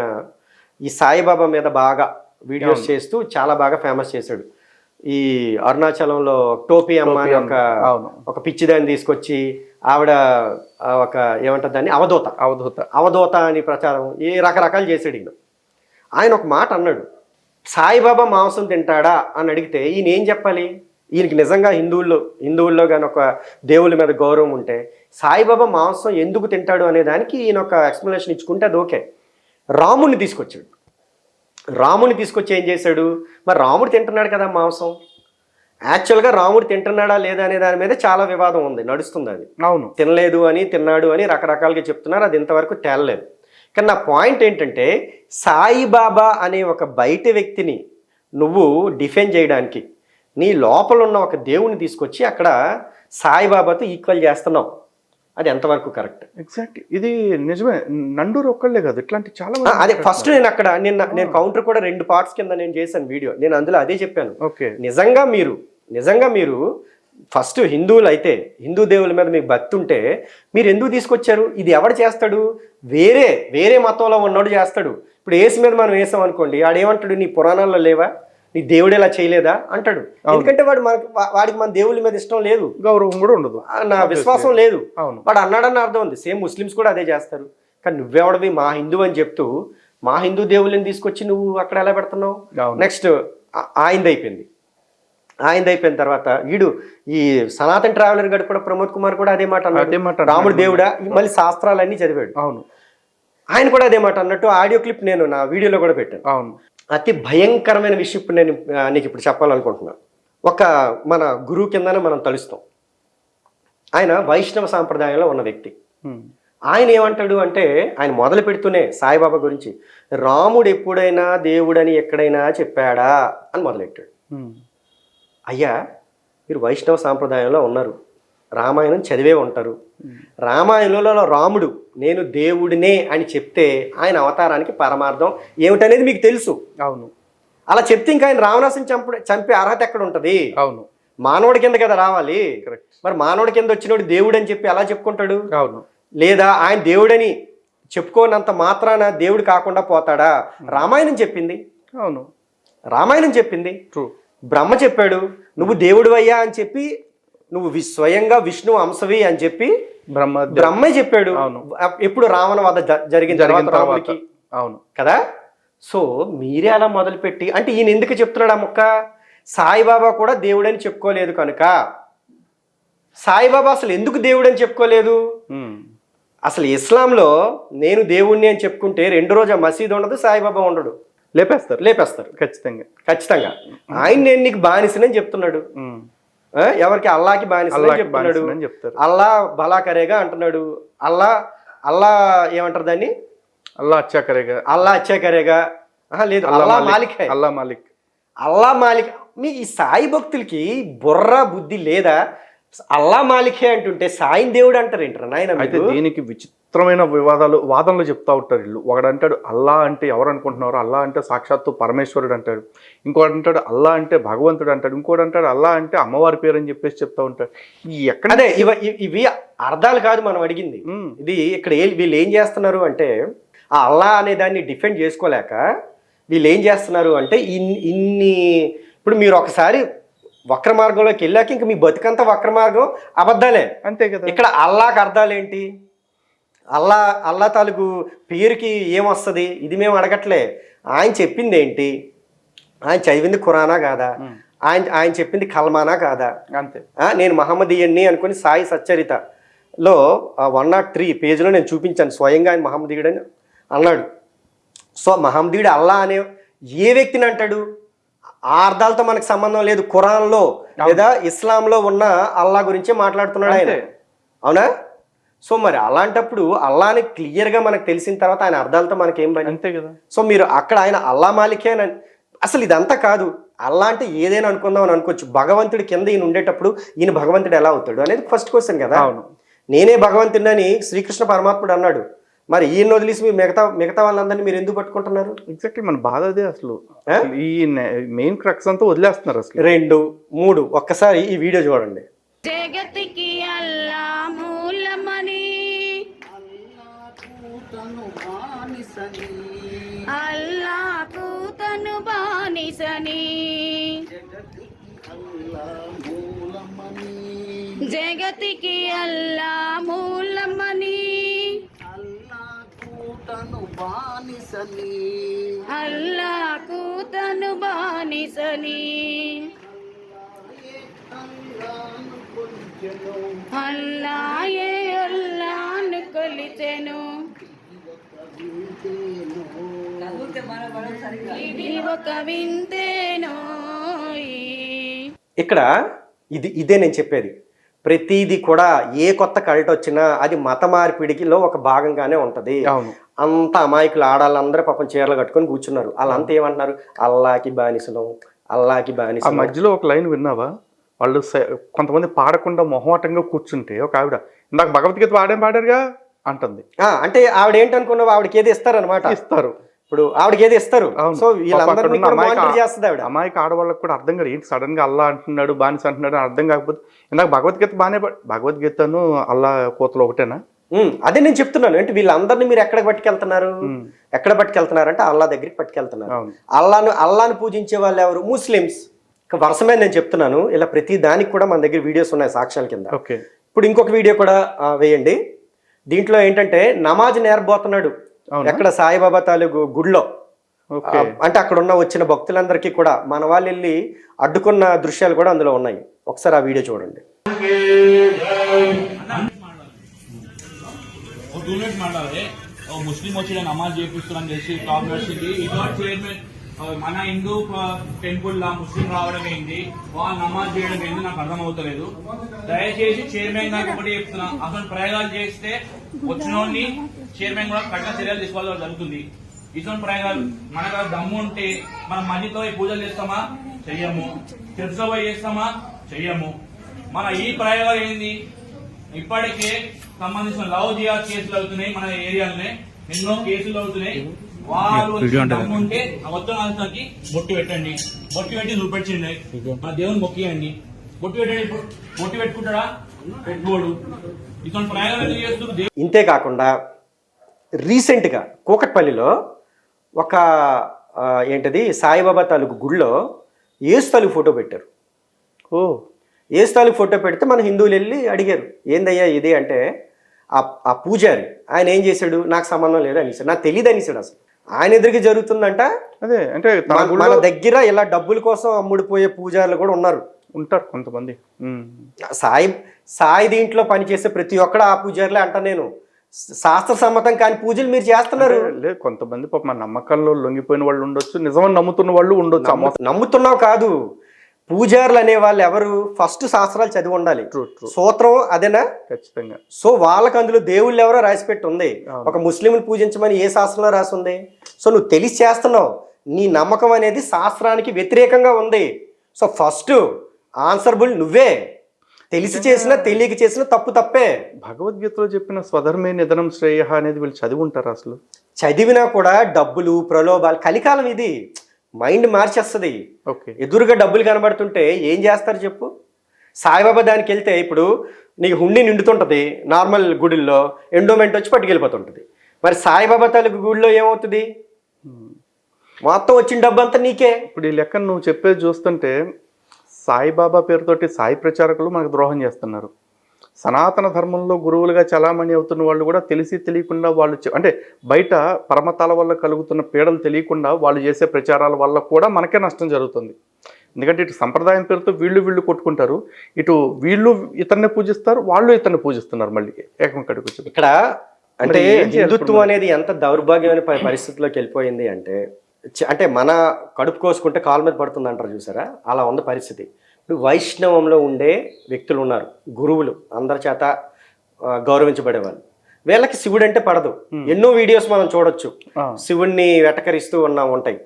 ఈ సాయిబాబా మీద బాగా వీడియోస్ చేస్తూ చాలా బాగా ఫేమస్ చేశాడు. ఈ అరుణాచలంలో టోపీ అమ్మ అని ఒక పిచ్చిదాన్ని తీసుకొచ్చి ఆవిడ ఒక ఏమంటారు దాన్ని అవధూత అని ప్రచారం రకరకాలు చేశాడు. ఆయన ఒక మాట అన్నాడు, సాయిబాబా మాంసం తింటాడా అని అడిగితే ఈయన ఏం చెప్పాలి? ఈయనకి నిజంగా హిందువుల్లో కానీ ఒక దేవుళ్ళ మీద గౌరవం ఉంటే సాయిబాబా మాంసం ఎందుకు తింటాడు అనే దానికి ఈయన ఒక ఎక్స్ప్లెనేషన్ ఇచ్చుకుంటే అది ఓకే. రాముడిని తీసుకొచ్చాడు. రాముడిని తీసుకొచ్చి ఏం చేశాడు? మరి రాముడు తింటున్నాడు కదా మాంసం. యాక్చువల్గా రాముడు తింటున్నాడా లేదా అనే దాని మీద చాలా వివాదం ఉంది, నడుస్తుంది. అది అవును, తినలేదు అని తిన్నాడు అని రకరకాలుగా చెప్తున్నారు, అది ఇంతవరకు తేలలేదు. కానీ నా పాయింట్ ఏంటంటే సాయిబాబా అనే ఒక బయట వ్యక్తిని నువ్వు డిఫెండ్ చేయడానికి నీ లోపల ఉన్న ఒక దేవుని తీసుకొచ్చి అక్కడ సాయిబాబాతో ఈక్వల్ చేస్తున్నావు. అది ఎంతవరకు కరెక్ట్? ఎగ్జాక్ట్. ఇది నిజమే. నండూరు ఒక్కళ్ళే కాదు, ఇట్లాంటి చాలా అదే ఫస్ట్ నేను కౌంటర్ కూడా 2 పార్ట్స్ కింద నేను చేశాను వీడియో. నేను అందులో అదే చెప్పాను. ఓకే, నిజంగా మీరు ఫస్ట్ హిందువులు అయితే హిందూ దేవుల మీద మీకు భక్తి ఉంటే మీరు ఎందుకు తీసుకొచ్చారు? ఇది ఎవడు చేస్తాడు? వేరే మతంలో ఉన్నోడు చేస్తాడు. ఇప్పుడు యేసు మీద మనం వేసాం అనుకోండి, ఆడేమంటాడు? నీ పురాణాల్లో లేవా? నీ దేవుడు ఎలా చేయలేదా అంటాడు. ఎందుకంటే వాడికి మన దేవుళ్ళ మీద ఇష్టం లేదు, గౌరవం కూడా ఉండదు, నా విశ్వాసం లేదు. అవును, వాడు అన్నాడన్న అర్థం ఉంది. సేమ్ ముస్లిమ్స్ కూడా అదే చేస్తారు. కానీ నువ్వెవడవి మా హిందూ అని చెప్తూ మా హిందూ దేవుళ్ళని తీసుకొచ్చి నువ్వు అక్కడ ఎలా పెడుతున్నావు? నెక్స్ట్ ఆయనది అయిపోయిన తర్వాత ఈ సనాతన్ ట్రావెలర్ గడు కూడా ప్రమోద్ కుమార్ కూడా అదే మాట అన్నాడు. రాముడు దేవుడా? మళ్ళీ శాస్త్రాలన్నీ చదివాడు. అవును, ఆయన కూడా అదే మాట అన్నట్టు ఆడియో క్లిప్ నేను నా వీడియోలో కూడా పెట్టాను. అవును, అతి భయంకరమైన విషయం ఇప్పుడు నేను నీకు ఇప్పుడు చెప్పాలనుకుంటున్నాను. ఒక మన గురువు కిందనే మనం తలుస్తాం. ఆయన వైష్ణవ సాంప్రదాయంలో ఉన్న వ్యక్తి. ఆయన ఏమంటాడు అంటే, ఆయన మొదలు పెడుతూనే సాయిబాబా గురించి రాముడు ఎప్పుడైనా దేవుడని ఎక్కడైనా చెప్పాడా అని మొదలెట్టాడు. అయ్యా, మీరు వైష్ణవ సాంప్రదాయంలో ఉన్నారు, రామాయణం చదివే ఉంటారు. రామాయణంలో రాముడు నేను దేవుడినే అని చెప్తే ఆయన అవతారానికి పరమార్థం ఏమిటనేది మీకు తెలుసు. అవును, అలా చెప్తే ఇంకా ఆయన రావణాసుని చంపే అర్హత ఎక్కడ ఉంటది? అవును, మానవుడి కింద కదా రావాలి. కరెక్ట్. మరి మానవుడి కింద వచ్చినోడు దేవుడు అని చెప్పి ఎలా చెప్పుకుంటాడు? అవును, లేదా ఆయన దేవుడని చెప్పుకోనంత మాత్రాన దేవుడు కాకుండా పోతాడా? రామాయణం చెప్పింది. అవును, రామాయణం చెప్పింది. ట్రూ. బ్రహ్మ చెప్పాడు నువ్వు దేవుడు అయ్యా అని చెప్పి, నువ్వు స్వయంగా విష్ణు అంశవి అని చెప్పి బ్రహ్మే చెప్పాడు. ఎప్పుడు రావణ వధ జరిగిన తర్వాత రాముడికి. అవును కదా. సో మీరే అలా మొదలుపెట్టి అంటే ఈయన ఎందుకు చెప్తున్నాడు ఆ ముక్క? సాయిబాబా కూడా దేవుడని చెప్పుకోలేదు కనుక. సాయిబాబా అసలు ఎందుకు దేవుడని చెప్పుకోలేదు? అసలు ఇస్లాంలో నేను దేవుణ్ణి అని చెప్పుకుంటే 2 రోజు మసీదు ఉండదు, సాయిబాబా ఉండడు, లేపేస్తారు ఖచ్చితంగా. ఆయన నేను నీకు బానిసనని చెప్తున్నాడు. ఎవరికి? అల్లాకి బానిసనని చెప్తున్నాడు. అల్లా భలా కరేగా అంటున్నాడు. అల్లా ఏమంటారు దాన్ని? అల్లా అచ్చా కరేగా. లేదు, అల్లా మాలిక్. మీ ఈ సాయి భక్తులకి బుర్ర బుద్ధి లేదా? అల్లా మాలికే అంటుంటే సాయిని దేవుడు అంటారు ఏంటారు నాయన? అయితే దీనికి విచిత్రమైన వాదనలు చెప్తా ఉంటారు వీళ్ళు. ఒకడంటాడు అల్లా అంటే ఎవరు అనుకుంటున్నారు, అల్లా అంటే సాక్షాత్తు పరమేశ్వరుడు అంటాడు. ఇంకోటి అంటాడు అల్లా అంటే భగవంతుడు అంటాడు. ఇంకోటి అంటాడు అల్లా అంటే అమ్మవారి పేరు అని చెప్పేసి చెప్తా ఉంటాడు. అదే ఇవి అర్థాలు కాదు మనం అడిగింది. ఇది ఇక్కడ వీళ్ళు ఏం చేస్తున్నారు అంటే, ఆ అల్లా అనే దాన్ని డిఫెండ్ చేసుకోలేక వీళ్ళు ఏం చేస్తున్నారు అంటే ఇన్ని ఇప్పుడు మీరు ఒకసారి వక్ర మార్గంలోకి వెళ్ళాక ఇంక మీ బతుకంతా వక్ర మార్గం అబద్ధాలే. అంతే కదా. ఇక్కడ అల్లాకి అర్థాలు ఏంటి? అల్లా తాలూకు పేరుకి ఏమొస్తుంది? ఇది మేము అడగట్లే. ఆయన చెప్పింది ఏంటి? ఆయన చదివింది ఖురానా కాదా? ఆయన చెప్పింది కల్మానా కాదా? అంతే. నేను మహమ్మదీయుణ్ణి అనుకుని సాయి సచ్చరితలో 103 పేజీలో నేను చూపించాను. స్వయంగా ఆయన మహమ్మదీయుడని అన్నాడు. సో మహమ్మదీయుడు అల్లా అనే ఏ వ్యక్తిని అంటాడు? ఆ అర్థాలతో మనకు సంబంధం లేదు. ఖురాన్లో లేదా ఇస్లాంలో ఉన్న అల్లా గురించే మాట్లాడుతున్నాడు ఆయన. అవునా? సో మరి అలాంటప్పుడు అల్లాని క్లియర్గా మనకు తెలిసిన తర్వాత ఆయన అర్థాలతో మనకేం పని? అంతే కదా. సో మీరు అక్కడ ఆయన అల్లా మాలికే అని అసలు ఇదంతా కాదు. అల్లా అంటే ఏదైనా అనుకుందాం అని అనుకోవచ్చు. భగవంతుడి కింద ఈయన ఉండేటప్పుడు ఈయన భగవంతుడు ఎలా అవుతాడు అనేది ఫస్ట్ క్వశ్చన్ కదా. నేనే భగవంతుడిని శ్రీకృష్ణ పరమాత్ముడు అన్నాడు. మరి ఈయన వదిలేసి మీరు మిగతా వాళ్ళందరినీ మీరు ఎందుకు పట్టుకుంటున్నారు? ఎగ్జాక్ట్లీ మన బాధ అదే. అసలు ఈ మెయిన్ క్రక్స్ అంతా వదిలేస్తున్నారు. అసలు 2, 3 ఒక్కసారి ఈ వీడియో చూడండి. జగతికి అల్లా మూలమని అల్లాకు తను బానిసని జగతికి అల్లా మూలమని అల్లాకు తను బానిసని అల్లాయే కొలిచెను ఇది ఒక వింతేనోయ్. ఇక్కడ ఇదే నేను చెప్పేది. ప్రతిదీ కూడా ఏ కొత్త కల్ట్ వచ్చినా అది మత మార్పిడికిలో ఒక భాగంగానే ఉంటది. అవును. అంత అమాయకులు ఆడాళ్ళందరూ పాపం చీరలు కట్టుకొని కూర్చున్నారు. వాళ్ళంతా ఏమంటున్నారు, అల్లాకి బానిసలం, అల్లాకి ఆ బానిసలం. మధ్యలో ఒక లైన్ విన్నావా? వాళ్ళు కొంతమంది పాడకుండా మొహమాటంగా కూర్చుంటే ఒక ఆవిడ ఇందాక భగవద్గీత పాడారుగా అంటుంది. అంటే ఆవిడ ఏంటనుకున్నావు, ఆవిడకి ఏది ఇస్తారనమాట. ఇస్తారు. ఇప్పుడు ఆవిడకి ఏది ఇస్తారు. అవును. సో వీళ్ళందరినీ కూడా మానిటర్ చేస్తుంది ఆవిడ. అమాయక ఆడవాళ్ళకి కూడా అర్థం కాదు, ఏంటి సడన్ గా అల్లా అంటున్నాడు బానిస అంటున్నాడు అని అర్థం కాకపోతే ఇందాక భగవద్గీత బాగానే భగవద్గీతను అల్లా కోతలు ఒకటేనా? అదే నేను చెప్తున్నాను. అంటే వీళ్ళందరినీ మీరు ఎక్కడికి పట్టుకెళ్తున్నారు, ఎక్కడ పట్టుకెళ్తున్నారు అంటే అల్లా దగ్గరికి పట్టుకెళ్తున్నారు. అల్లాను పూజించే వాళ్ళు ఎవరు? ముస్లిమ్స్. వరుసమే నేను చెప్తున్నాను. ఇలా ప్రతి దానికి కూడా మన దగ్గర వీడియోస్ ఉన్నాయి సాక్ష్యాల కింద. ఇప్పుడు ఇంకొక వీడియో కూడా వేయండి. దీంట్లో ఏంటంటే నమాజ్ నేర్బోతున్నాడు ఎక్కడ, సాయిబాబా తాలూకు గుడిలో. అంటే అక్కడ వచ్చిన భక్తులందరికీ కూడా మన వాళ్ళు వెళ్ళి అడ్డుకున్న దృశ్యాలు కూడా అందులో ఉన్నాయి. ఒకసారి ఆ వీడియో చూడండి. ముస్లిం వచ్చి నమాజ్ చేపిస్తున్నాను చేసి టాప్ నడిచింది. ఇటువంటి చైర్మన్ మన హిందూ టెంపుల్ లా ముస్లిం రావడం ఏంటి, వాళ్ళు నమాజ్ చేయడం ఏంటి నాకు అర్థం అవుతలేదు. దయచేసి చైర్మన్ గారికి ఒకటి చెప్తున్నా, అసలు ప్రయోగాలు చేస్తే వచ్చిన చైర్మన్ కూడా కఠిన చర్యలు తీసుకోవాల్సి జరుగుతుంది. ఇటువంటి ప్రయోగాలు మనకు దమ్ము ఉంటే మనం మధ్యతో పూజలు చేస్తామా? చెయ్యము. చర్చలో పోయి చేస్తామా? చెయ్యము. మన ఈ ప్రయోగాలు ఏంది, ఇప్పటికే సంబంధించిన లవ్ జిహాద్ కేసులు అవుతున్నాయి మన ఏరియాలోనే, ఎన్నో కేసులు అవుతున్నాయి. వాళ్ళు ఉంటే మొత్తం అంతానికి బొట్టు పెట్టండి, బొట్టు పెట్టి చూపెట్టిండి, మన దేవుని మొక్కియండి. బొట్టు పెట్టండి. బొట్టు పెట్టుకుంటాడా? పెట్టుకోడు. ఇటువంటి ప్రయోగాలు చేస్తున్నారు. ఇంతే కాకుండా రీసెంట్గా కూకట్పల్లిలో ఒక ఏంటది సాయిబాబా తాలూకు గుడిలో ఏసు తాలూకు ఫోటో పెట్టారు. ఏసు తాలూకు ఫోటో పెడితే మన హిందువులు వెళ్ళి అడిగారు, ఏందయ్యా ఇది అంటే ఆ పూజారి ఆయన ఏం చేశాడు, నాకు సంబంధం లేదు అనేసాడు, నాకు తెలియదు అనేసాడు. అసలు ఆయన ఎదురుగా జరుగుతుందంట. అదే అంటే మన దగ్గర ఇలా డబ్బుల కోసం అమ్ముడిపోయే పూజారులు కూడా ఉంటారు కొంతమంది. సాయి దీంట్లో పనిచేసే ప్రతి ఒక్కడ ఆ పూజారులే అంట. నేను శాస్త్ర సమ్మతం కాని పూజలు మీరు చేస్తున్నారు. లేదు, కొంతమంది పాప మన నమ్మకాల్లో లొంగిపోయిన వాళ్ళు ఉండొచ్చు, నిజమని నమ్ముతున్న వాళ్ళు ఉండొచ్చు. నమ్ముతున్నావు కాదు, పూజారులు అనే వాళ్ళు ఎవరు ఫస్ట్ శాస్త్రాలు చదివి ఉండాలి. సూత్రం అదేనా? ఖచ్చితంగా. సో వాళ్ళకి అందులో దేవుళ్ళు ఎవరో రాసిపెట్టి ఉంది. ఒక ముస్లింని పూజించమని ఏ శాస్త్రంలో రాసి ఉంది? సో నువ్వు తెలిసి చేస్తున్నావు, నీ నమ్మకం అనేది శాస్త్రానికి వ్యతిరేకంగా ఉంది. సో ఫస్ట్ ఆన్సర్బుల్ నువ్వే. తెలిసి చేసినా తెలియక చేసినా తప్పే. భగవద్గీతలో చెప్పిన స్వధర్మే నిధనం శ్రేయ అనేది వీళ్ళు చదివి ఉంటారు. అసలు చదివినా కూడా డబ్బులు ప్రలోభాలు, కలికాలం ఇది, మైండ్ మార్చేస్తుంది. ఎదురుగా డబ్బులు కనబడుతుంటే ఏం చేస్తారు చెప్పు? సాయిబాబా దానికి వెళ్తే ఇప్పుడు నీకు హుండీ నిండుతుంటది, నార్మల్ గుడిల్లో ఎండోమెంట్ వచ్చి పట్టుకెళ్ళిపోతుంటది. మరి సాయిబాబా తాలూకు గుడిలో ఏమవుతుంది? మొత్తం వచ్చిన డబ్బు అంతా నీకే. ఇప్పుడు ఈ లెక్కను నువ్వు చెప్పేది చూస్తుంటే సాయిబాబా పేరుతోటి సాయి ప్రచారకులు మనకు ద్రోహం చేస్తున్నారు. సనాతన ధర్మంలో గురువులుగా చలామణి అవుతున్న వాళ్ళు కూడా తెలిసి తెలియకుండా వాళ్ళు అంటే బయట పరమతాల వల్ల కలుగుతున్న పీడలు తెలియకుండా వాళ్ళు చేసే ప్రచారాల వల్ల కూడా మనకే నష్టం జరుగుతుంది. ఎందుకంటే ఇటు సంప్రదాయం పేరుతో వీళ్ళు కొట్టుకుంటారు, ఇటు వీళ్ళు ఇతన్ని పూజిస్తారు, వాళ్ళు ఇతన్ని పూజిస్తున్నారు. మళ్ళీ ఏకం కడుగు ఇక్కడ అంటే హిందుత్వం అనేది ఎంత దౌర్భాగ్యమైన పరిస్థితిలోకి వెళ్ళిపోయింది అంటే మన కడుపు కోసుకుంటే కాలు మీద పడుతుంది అంటారు చూసారా, అలా ఉంది పరిస్థితి. ఇప్పుడు వైష్ణవంలో ఉండే వ్యక్తులు ఉన్నారు, గురువులు, అందరి చేత గౌరవించబడేవాళ్ళు. వీళ్ళకి శివుడు అంటే పడదు. ఎన్నో వీడియోస్ మనం చూడొచ్చు, శివుణ్ణి వెటకరిస్తూ ఉంటాయి.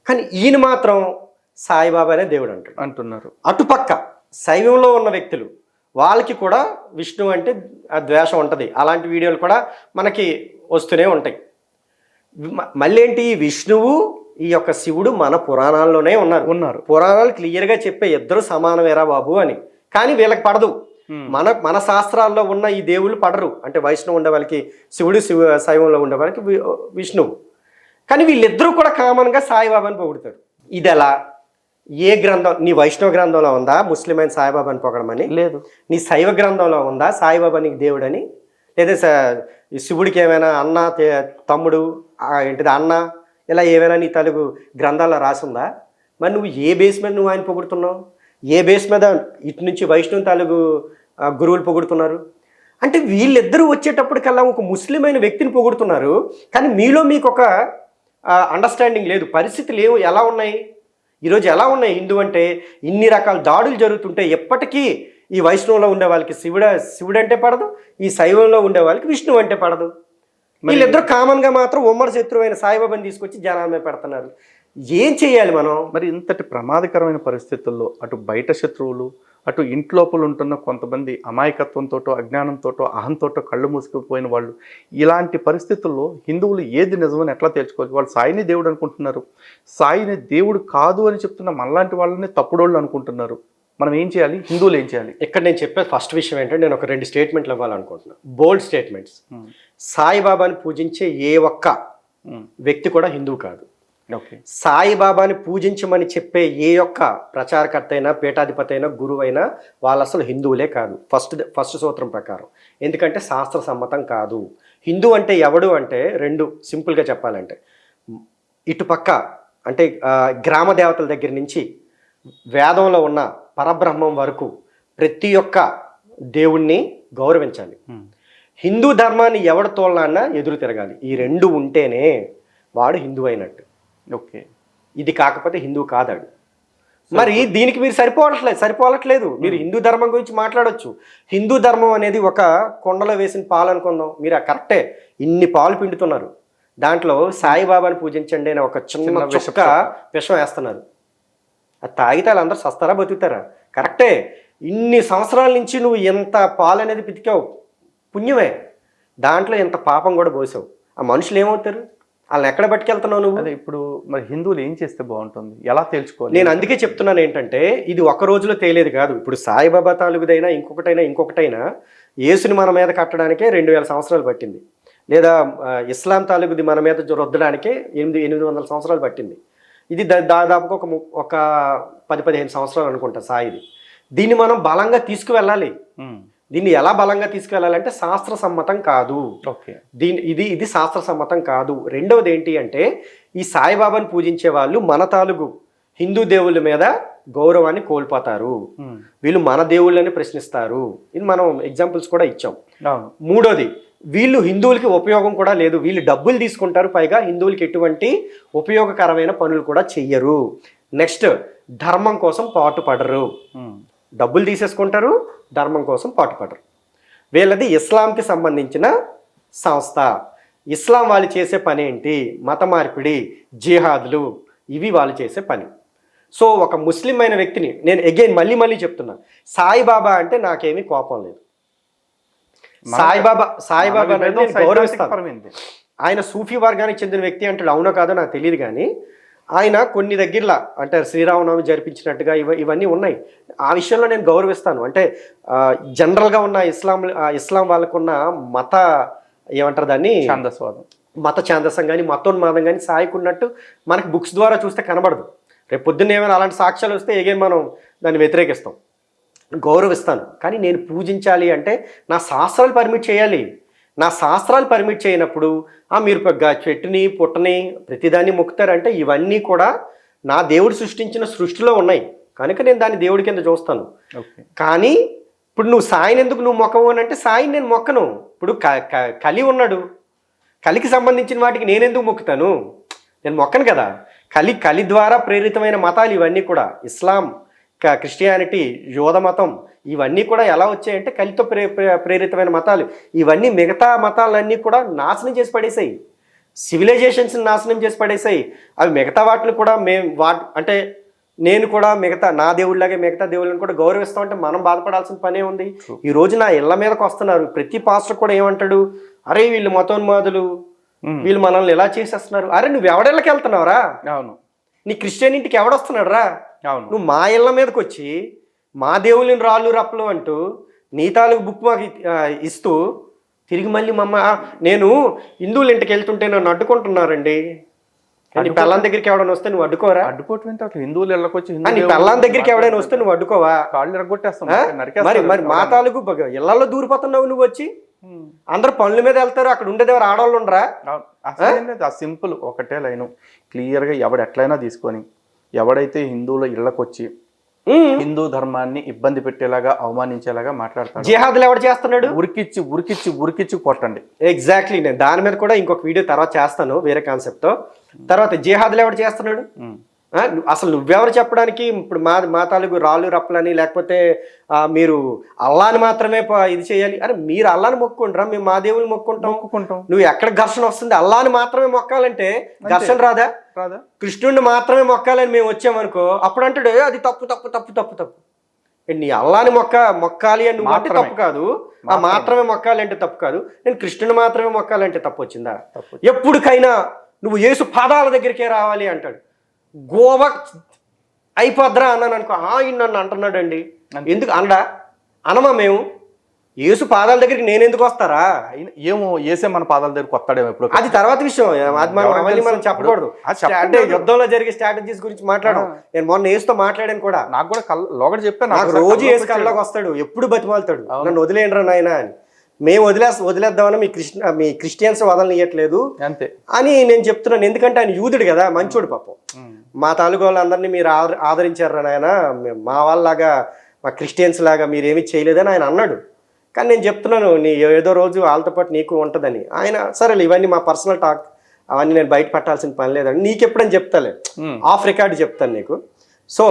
కానీ ఈయన మాత్రం సాయిబాబానే దేవుడు అంటున్నారు. అటుపక్క శైవంలో ఉన్న వ్యక్తులు వాళ్ళకి కూడా విష్ణువు అంటే ద్వేషం ఉంటుంది. అలాంటి వీడియోలు కూడా మనకి వస్తూనే ఉంటాయి. మళ్ళీ ఏంటి, విష్ణువు ఈ యొక్క శివుడు మన పురాణాల్లోనే ఉన్నారు. పురాణాలు క్లియర్గా చెప్పే ఇద్దరు సమానమేరా బాబు అని. కానీ వీళ్ళకి పడదు. మన శాస్త్రాల్లో ఉన్న ఈ దేవుళ్ళు పడరు. అంటే వైష్ణవు ఉండే వాళ్ళకి శివుడు, శైవంలో ఉండే వాళ్ళకి విష్ణువు. కానీ వీళ్ళిద్దరూ కూడా కామన్గా సాయిబాబాని పొగుడుతారు. ఇది ఎలా? ఏ గ్రంథం? నీ వైష్ణవ గ్రంథంలో ఉందా ముస్లిం అయిన సాయిబాబాని పొగడమని? లేదు. నీ శైవ గ్రంథంలో ఉందా సాయిబాబా నీకు దేవుడని? లేదా శివుడికి ఏమైనా అన్న, తమ్ముడు, ఏంటిది అన్న, ఇలా ఏమైనా నీ తెలుగు గ్రంథాల్లో రాసిందా? మరి నువ్వు ఏ బేస్ మీద నువ్వు ఆయన పొగుడుతున్నావు? ఏ బేస్ మీద ఇటు నుంచి వైష్ణవ తెలుగు గురువులు పొగుడుతున్నారు? అంటే వీళ్ళిద్దరూ వచ్చేటప్పటికల్లా ఒక ముస్లిం అయిన వ్యక్తిని పొగుడుతున్నారు, కానీ మీలో మీకు ఒక అండర్స్టాండింగ్ లేదు. పరిస్థితులు ఎలా ఉన్నాయి ఈరోజు, ఎలా ఉన్నాయి? హిందూ అంటే ఇన్ని రకాల దాడులు జరుగుతుంటే ఎప్పటికీ ఈ వైష్ణవంలో ఉండే వాళ్ళకి శివుడు అంటే పడదు, ఈ శైవంలో ఉండే వాళ్ళకి విష్ణువు అంటే పడదు. వీళ్ళిద్దరూ కామన్గా మాత్రం ఉమ్మడి శత్రువైన సాయిబాబాని తీసుకొచ్చి జనాల మీద పెడుతున్నారు. ఏం చేయాలి మనం? మరి ఇంతటి ప్రమాదకరమైన పరిస్థితుల్లో అటు బయట శత్రువులు, అటు ఇంట్లోపల ఉంటున్న కొంతమంది అమాయకత్వంతోటో అజ్ఞానంతోటో అహంతోటో కళ్ళు మూసుకుపోయిన వాళ్ళు, ఇలాంటి పరిస్థితుల్లో హిందువులు ఏది నిజమని ఎట్లా తేల్చుకోవచ్చు? వాళ్ళు సాయిని దేవుడు అనుకుంటున్నారు, సాయిని దేవుడు కాదు అని చెప్తున్న మనలాంటి వాళ్ళని తప్పుడోళ్ళు అనుకుంటున్నారు. మనం ఏం చేయాలి? హిందువులు ఏం చేయాలి? ఇక్కడ నేను చెప్పే ఫస్ట్ విషయం ఏంటంటే, నేను ఒక 2 స్టేట్మెంట్లు ఇవ్వాలనుకుంటున్నాను, బోల్డ్ స్టేట్మెంట్స్. సాయిబాబాని పూజించే ఏ ఒక్క వ్యక్తి కూడా హిందువు కాదు. ఓకే. సాయిబాబాని పూజించమని చెప్పే ఏ ఒక్క ప్రచారకర్త అయినా, పీఠాధిపతి అయినా, గురువు అయినా వాళ్ళు అసలు హిందువులే కాదు, ఫస్ట్ సూత్రం ప్రకారం. ఎందుకంటే శాస్త్ర సమ్మతం కాదు. హిందూ అంటే ఎవడు అంటే 2 సింపుల్గా చెప్పాలంటే, ఇటుపక్క అంటే గ్రామ దేవతల దగ్గర నుంచి వేదంలో ఉన్న పరబ్రహ్మం వరకు ప్రతి ఒక్క దేవుణ్ణి గౌరవించాలి. హిందూ ధర్మాన్ని ఎవడు తోలనా ఎదురు తిరగాలి. ఈ 2 ఉంటేనే వాడు హిందూ అయినట్టు. ఓకే. ఇది కాకపోతే హిందూ కాదాడు. మరి దీనికి మీరు సరిపోవట్లేదు. మీరు హిందూ ధర్మం గురించి మాట్లాడొచ్చు. హిందూ ధర్మం అనేది ఒక కొండలో వేసిన పాలు అనుకుందాం. మీరు కరెక్టే, ఇన్ని పాలు పిండుతున్నారు, దాంట్లో సాయిబాబాని పూజించండి అని ఒక చిన్న చుక్క విషం వేస్తున్నారు. అది తాగితే వాళ్ళందరూ సస్తారా బతుకుతారా? కరెక్టే, ఇన్ని సంవత్సరాల నుంచి నువ్వు ఎంత పాలు అనేది పితికావు, పుణ్యమే. దాంట్లో ఎంత పాపం కూడా పోసావు. ఆ మనుషులు ఏమవుతారు? వాళ్ళని ఎక్కడ పట్టుకెళ్తున్నావు నువ్వు? అదే ఇప్పుడు మరి హిందువులు ఏం చేస్తే బాగుంటుంది, ఎలా తేల్చుకోవాలి? నేను అందుకే చెప్తున్నాను ఏంటంటే, ఇది ఒక రోజులో తేలేది కాదు. ఇప్పుడు సాయిబాబా తాలూకుదైనా ఇంకొకటైనా యేసుని మన మీద కట్టడానికే 2000 సంవత్సరాలు పట్టింది, లేదా ఇస్లాం తాలూకుది మన మీద రుద్దడానికే 800 సంవత్సరాలు పట్టింది. ఇది దాదాపుగా ఒక 10-15 సంవత్సరాలు అనుకుంటా సాయిది. దీన్ని మనం బలంగా తీసుకువెళ్ళాలి. దీన్ని ఎలా బలంగా తీసుకువెళ్ళాలంటే శాస్త్ర సమ్మతం కాదు. ఓకే. ఇది శాస్త్ర సమ్మతం కాదు. రెండవది ఏంటి అంటే, ఈ సాయిబాబాని పూజించే వాళ్ళు మన తాలూకు హిందూ దేవుళ్ళ మీద గౌరవాన్ని కోల్పోతారు. వీళ్ళు మన దేవుళ్ళని ప్రశ్నిస్తారు. ఇది మనం ఎగ్జాంపుల్స్ కూడా ఇచ్చాం. మూడోది, వీళ్ళు హిందువులకి ఉపయోగం కూడా లేదు. వీళ్ళు డబ్బులు తీసుకుంటారు, పైగా హిందువులకి ఎటువంటి ఉపయోగకరమైన పనులు కూడా చెయ్యరు. నెక్స్ట్, ధర్మం కోసం పాటుపడరు. డబ్బులు తీసేసుకుంటారు, ధర్మం కోసం పాటుపడరు. వీళ్ళది ఇస్లాంకి సంబంధించిన సంస్థ. ఇస్లాం వాళ్ళు చేసే పని ఏంటి? మత మార్పిడి, జిహాదులు, ఇవి వాళ్ళు చేసే పని. సో ఒక ముస్లిం అయిన వ్యక్తిని నేను అగైన్ మళ్ళీ చెప్తున్నా, సాయిబాబా అంటే నాకేమీ కోపం లేదు. సాయిబాబా గౌరవిస్తాను. ఆయన సూఫీ వర్గానికి చెందిన వ్యక్తి అంటే అవునో కాదో నాకు తెలియదు, కానీ ఆయన కొన్ని దగ్గరలా అంటే శ్రీరామనవమి జరిపించినట్టుగా ఇవన్నీ ఉన్నాయి. ఆ విషయంలో నేను గౌరవిస్తాను. అంటే జనరల్గా ఉన్న ఇస్లాం వాళ్ళకున్న మత ఏమంటారు దాన్ని, మత ఛాందసం కానీ మతోన్మాదం కానీ సాయికున్నట్టు మనకి బుక్స్ ద్వారా చూస్తే కనబడదు. రేపు పొద్దున్న ఏమైనా అలాంటి సాక్ష్యాలు వస్తే ఎగైన్ మనం దాన్ని వ్యతిరేకిస్తాం. గౌరవిస్తాను, కానీ నేను పూజించాలి అంటే నా శాస్త్రాలు పర్మిట్ చేయాలి. నా శాస్త్రాలు పర్మిట్ చేయనప్పుడు మీరు చెట్టుని పుట్టని ప్రతిదాన్ని మొక్కుతారంటే ఇవన్నీ కూడా నా దేవుడు సృష్టించిన సృష్టిలో ఉన్నాయి కనుక నేను దాన్ని దేవుడి కింద చూస్తాను. కానీ ఇప్పుడు నువ్వు సాయిని ఎందుకు నువ్వు మొక్కవు అని అంటే, సాయిని నేను మొక్కను. ఇప్పుడు కలి ఉన్నాడు, కలికి సంబంధించిన వాటికి నేనెందుకు మొక్కుతాను? నేను మొక్కను కదా. కలి ద్వారా ప్రేరితమైన మతాలు ఇవన్నీ కూడా, ఇస్లాం, క్రిస్టియానిటీ, యోధ మతం, ఇవన్నీ కూడా ఎలా వచ్చాయంటే కలితో ప్రేరితమైన మతాలు. ఇవన్నీ మిగతా మతాలన్నీ కూడా నాశనం చేసి పడేసాయి, సివిలైజేషన్స్ని నాశనం చేసి పడేసాయి. అవి మిగతా వాటిని కూడా అంటే నేను కూడా నా దేవుళ్ళలాగే మిగతా దేవుళ్ళని కూడా గౌరవిస్తామంటే మనం బాధపడాల్సిన పనే ఉంది. ఈ రోజు నా ఇళ్ల మీదకి వస్తున్నారు, ప్రతి పాస్టర్ కూడా ఏమంటాడు, అరే వీళ్ళు మతోన్మాదులు, వీళ్ళు మనల్ని ఎలా చేసేస్తున్నారు. అరే నువ్వు ఎవడెళ్ళకి వెళ్తున్నావురా? అవును. నీ క్రిస్టియన్ ఇంటికి ఎవడొస్తున్నాడు రా? అవును. నువ్వు మా ఇళ్ళ మీదకి వచ్చి మా దేవుళ్ళని రాళ్ళు రప్పలు అంటూ నీ తాలూకు బుక్ మాకు ఇస్తూ తిరిగి మళ్ళీ నేను హిందువుల ఇంటికి వెళ్తుంటే నన్ను అడ్డుకుంటున్నారండి. నీ పెళ్ళాం దగ్గరికి ఎవడైనా వస్తే నువ్వు అడ్డుకోరా? అడ్డుకోవటం హిందువులు వెళ్ళకొచ్చి నీ పెళ్ళాం దగ్గరికి ఎవడైనా వస్తే నువ్వు అడ్డుకోవా? కాళ్ళు ఎరగొట్టేస్తాం. మరి మా తాలూకు ఇళ్లలో దూరిపోతున్నావు నువ్వు వచ్చి. అందరు పనుల మీద వెళ్తారు, అక్కడ ఉండేదేవారు ఆడవాళ్ళు ఉండరా? ఆ సింపుల్ ఒకటే లైను క్లియర్గా ఎవడు ఎట్లయినా తీసుకొని ఎవడైతే హిందువుల ఇళ్ళకొచ్చి హిందూ ధర్మాన్ని ఇబ్బంది పెట్టేలాగా అవమానించేలాగా మాట్లాడతాడు. జిహాదులు ఎవడు చేస్తున్నాడు? ఉరికిచ్చి కొట్టండి. ఎగ్జాక్ట్లీ, నేను దాని మీద కూడా ఇంకొక వీడియో తర్వాత చేస్తాను వేరే కాన్సెప్ట్ తో. తర్వాత జిహాదులు ఎవడు చేస్తున్నాడు? అసలు నువ్వెవరు చెప్పడానికి? ఇప్పుడు మా తాలూకు రాళ్ళు రప్పలని, లేకపోతే మీరు అల్లాని మాత్రమే ఇది చేయాలి. అరే మీరు అల్లాని మొక్కుంటారా? మేము మా దేవుని మొక్కుంటాం. నువ్వు ఎక్కడ ఘర్షణ వస్తుంది? అల్లాని మాత్రమే మొక్కాలంటే ఘర్షణ రాదా? కృష్ణుడిని మాత్రమే మొక్కాలని మేము వచ్చామనుకో, అప్పుడు అంటాడు అది తప్పు. నీ అల్లాని మొక్కాలి అని నువ్వు అంటే తప్పు కాదు, ఆ మాత్రమే మొక్కాలి అంటే తప్పు కాదు. నేను కృష్ణుని మాత్రమే మొక్కాలంటే తప్పు వచ్చిందా? ఎప్పటికైనా నువ్వు యేసు పాదాల దగ్గరికే రావాలి అంటాడు. గోవా అయిపోద్రా అన్నాను అనుకో, ఆయన నన్ను అంటున్నాడండి. ఎందుకు అనమా మేము? యేసు పాదాల దగ్గరికి నేను ఎందుకు వస్తారా? ఏమో ఏసే మన పాదాల దగ్గరికి వస్తాడేమో ఎప్పుడు, అది తర్వాత విషయం. అది మనం చెప్పకూడదు. అంటే యుద్ధంలో జరిగే స్ట్రాటజీస్ గురించి మాట్లాడడం. నేను మొన్న ఏసుతో మాట్లాడాను కూడా. నాకు కూడా లోగడ చెప్పాను, నాకు రోజు ఏసు కళ్ళలోకి వస్తాడు, ఎప్పుడు బతిమాలుతాడు, నన్ను వదిలేయండిరా నాయన అని. మేము వదిలేద్దామని మీ క్రిస్టియన్స్ వదలనియట్లేదు అంతే అని నేను చెప్తున్నాను. ఎందుకంటే ఆయన యూదుడు కదా, మంచోడు పాపం. మా తాలూకు వాళ్ళందరినీ మీరు ఆదరించారు నాయన, మా వాళ్ళలాగా మా క్రిస్టియన్స్ లాగా మీరేమీ చేయలేదని ఆయన అన్నాడు. కానీ నేను చెప్తున్నాను, నీ ఏదో రోజు వాళ్ళతో పాటు నీకు ఉంటుందని. ఆయన సరేలే ఇవన్నీ మా పర్సనల్ టాక్, అవన్నీ నేను బయట పెట్టాల్సిన పని లేదని నీకెప్పుడని చెప్తాలే, ఆఫ్ రికార్డ్ చెప్తాను నీకు. సో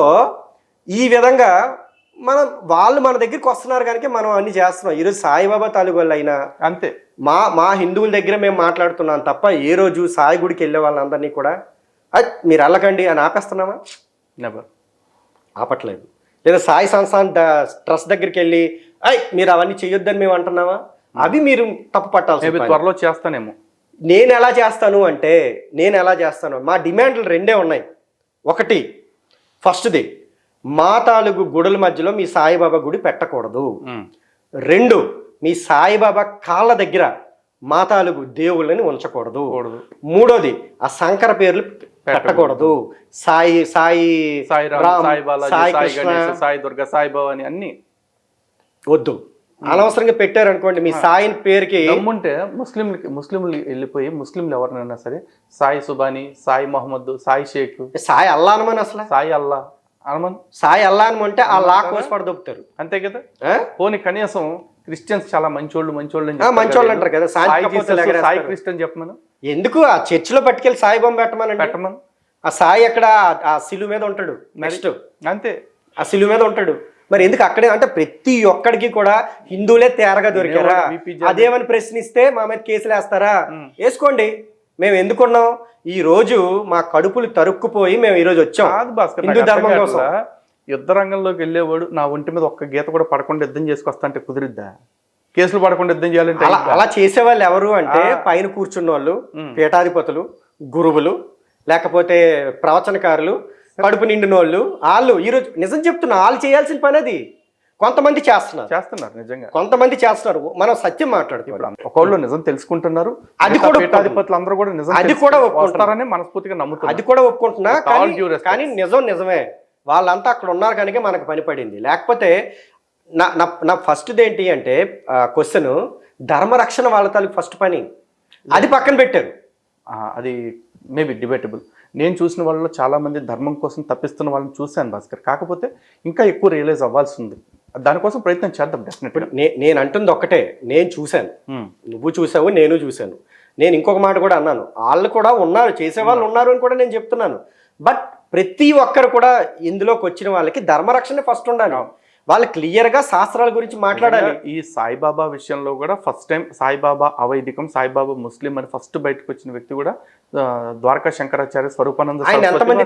ఈ విధంగా వాళ్ళు మన దగ్గరికి వస్తున్నారు కనుక మనం అన్ని చేస్తున్నాం. ఈరోజు సాయిబాబా తాలూకు వాళ్ళు అయినా అంతే, మా హిందువుల దగ్గర మేము మాట్లాడుతున్నాం తప్ప ఏ రోజు సాయి గుడికి వెళ్ళే వాళ్ళందరినీ కూడా మీరు వెళ్ళకండి అని ఆపేస్తున్నామా? ఆపట్లేదు. లేదా సాయి సంస్థాన్ ట్రస్ట్ దగ్గరికి వెళ్ళి మీరు అవన్నీ చేయొద్దని మేము అంటున్నావా? అవి మీరు తప్పు పట్టాల్సి త్వరలో చేస్తానేమో. నేను ఎలా చేస్తాను? మా డిమాండ్లు రెండే ఉన్నాయి. ఒకటి, ఫస్ట్ది, మా తాలూకు గుడుల మధ్యలో మీ సాయిబాబా గుడి పెట్టకూడదు. 2, మీ సాయిబాబా కాళ్ళ దగ్గర మా తాలూకు దేవుళ్ళని ఉంచకూడదు. 3, ఆ శంకర పేర్లు పెట్టకూడదు. సాయి దుర్గా, సాయిబాబా అని అన్ని వద్దు. అనవసరంగా పెట్టారనుకోండి మీ సాయి పేరుకి. దమ్ముంటే ముస్లింలు వెళ్ళిపోయి ముస్లింలు ఎవరినైనా సరే సాయి సుబాని, సాయి మహమ్మద్, సాయి షేక్, సాయి అల్లా అనమని, అసలు సాయి అల్లా అనమన్, సాయి అల్లా అనమంటే ఆ లా కోసి పడదొప్పుతారు. అంతే కదా. పోనీ కనీసం క్రిస్టియన్స్ చాలా మంచోళ్ళు మంచోళ్ళు అంటారు కదా, సాయి క్రిస్టియన్ చెప్పమను. ఎందుకు ఆ చర్చిలో పట్టుకెళ్ళి సాయి బొమ్మ పెట్టమను. ఆ సాయి అక్కడ ఆ సిలువ మీద ఉంటాడు. నెక్స్ట్ అంతే, ఆ సిలువ మీద ఉంటాడు. మరి ఎందుకు అక్కడే అంటే ప్రతి ఒక్కడికి కూడా హిందువులే తేరగా దొరికారా? అదేమని ప్రశ్నిస్తే మా మీద కేసులు వేస్తారా? వేసుకోండి, మేము ఎందుకున్నాం? ఈ రోజు మా కడుపులు తరుక్కుపోయి మేము ఈ రోజు వచ్చాం హిందూ ధర్మం కోసం. యుద్ధ రంగంలోకి వెళ్ళేవాడు నా ఒంటి మీద ఒక్క గీత కూడా పడకుండా యుద్ధం చేసుకొస్తా అంటే కుదిరిద్దా? కేసులు పడకుండా యుద్ధం చేయాలంటే అలా చేసేవాళ్ళు ఎవరు అంటే పైన కూర్చున్న వాళ్ళు, పీఠాధిపతులు, గురువులు, లేకపోతే ప్రవచనకారులు, కడుపు నిండిన వాళ్ళు ఈరోజు నిజం చెప్తున్నా, వాళ్ళు చేయాల్సిన పని అది. కొంతమంది చేస్తున్నారు నిజంగా, కొంతమంది చేస్తున్నారు. మనం సత్యం మాట్లాడుతున్నాం. ఒకళ్ళు నిజం తెలుసుకుంటున్నారు, అది కూడా పీఠాధిపతులు అందరూ కూడా నిజం, అది కూడా ఒప్పుకుంటారని మనస్ఫూర్తిగా నమ్ముతున్నారు, అది కూడా ఒప్పుకుంటున్నా. కానీ నిజమే, వాళ్ళంతా అక్కడ ఉన్నారు కనుక మనకు పని పడింది. లేకపోతే నా ఫస్ట్ది ఏంటి అంటే క్వశ్చన్, ధర్మరక్షణ వాళ్ళ తాలూకు ఫస్ట్ పని, అది పక్కన పెట్టారు. అది మేబీ డిబేటబుల్. నేను చూసిన వాళ్ళలో చాలా మంది ధర్మం కోసం తప్పిస్తున్న వాళ్ళని చూశాను భాస్కర్. కాకపోతే ఇంకా ఎక్కువ రియలైజ్ అవ్వాల్సి ఉంది, దానికోసం ప్రయత్నం చేద్దాం డెఫినెట్గా. నేను అంటుంది ఒక్కటే, నేను చూశాను, నువ్వు చూసావు, నేను చూశాను. నేను ఇంకొక మాట కూడా అన్నాను, వాళ్ళు కూడా ఉన్నారు, చేసేవాళ్ళు ఉన్నారు అని కూడా నేను చెప్తున్నాను. బట్ ప్రతి ఒక్కరు కూడా ఇందులోకి వచ్చిన వాళ్ళకి ధర్మరక్షణ ఫస్ట్ ఉండాలి. వాళ్ళు క్లియర్గా శాస్త్రాల గురించి మాట్లాడాలి. ఈ సాయిబాబా విషయంలో కూడా ఫస్ట్ టైం సాయిబాబా అవైదికం, సాయిబాబా ముస్లిం అని ఫస్ట్ బయటకు వచ్చిన వ్యక్తి కూడా ద్వారకా శంకరాచార్య స్వరూపానంద. ఆయన ఎంతమంది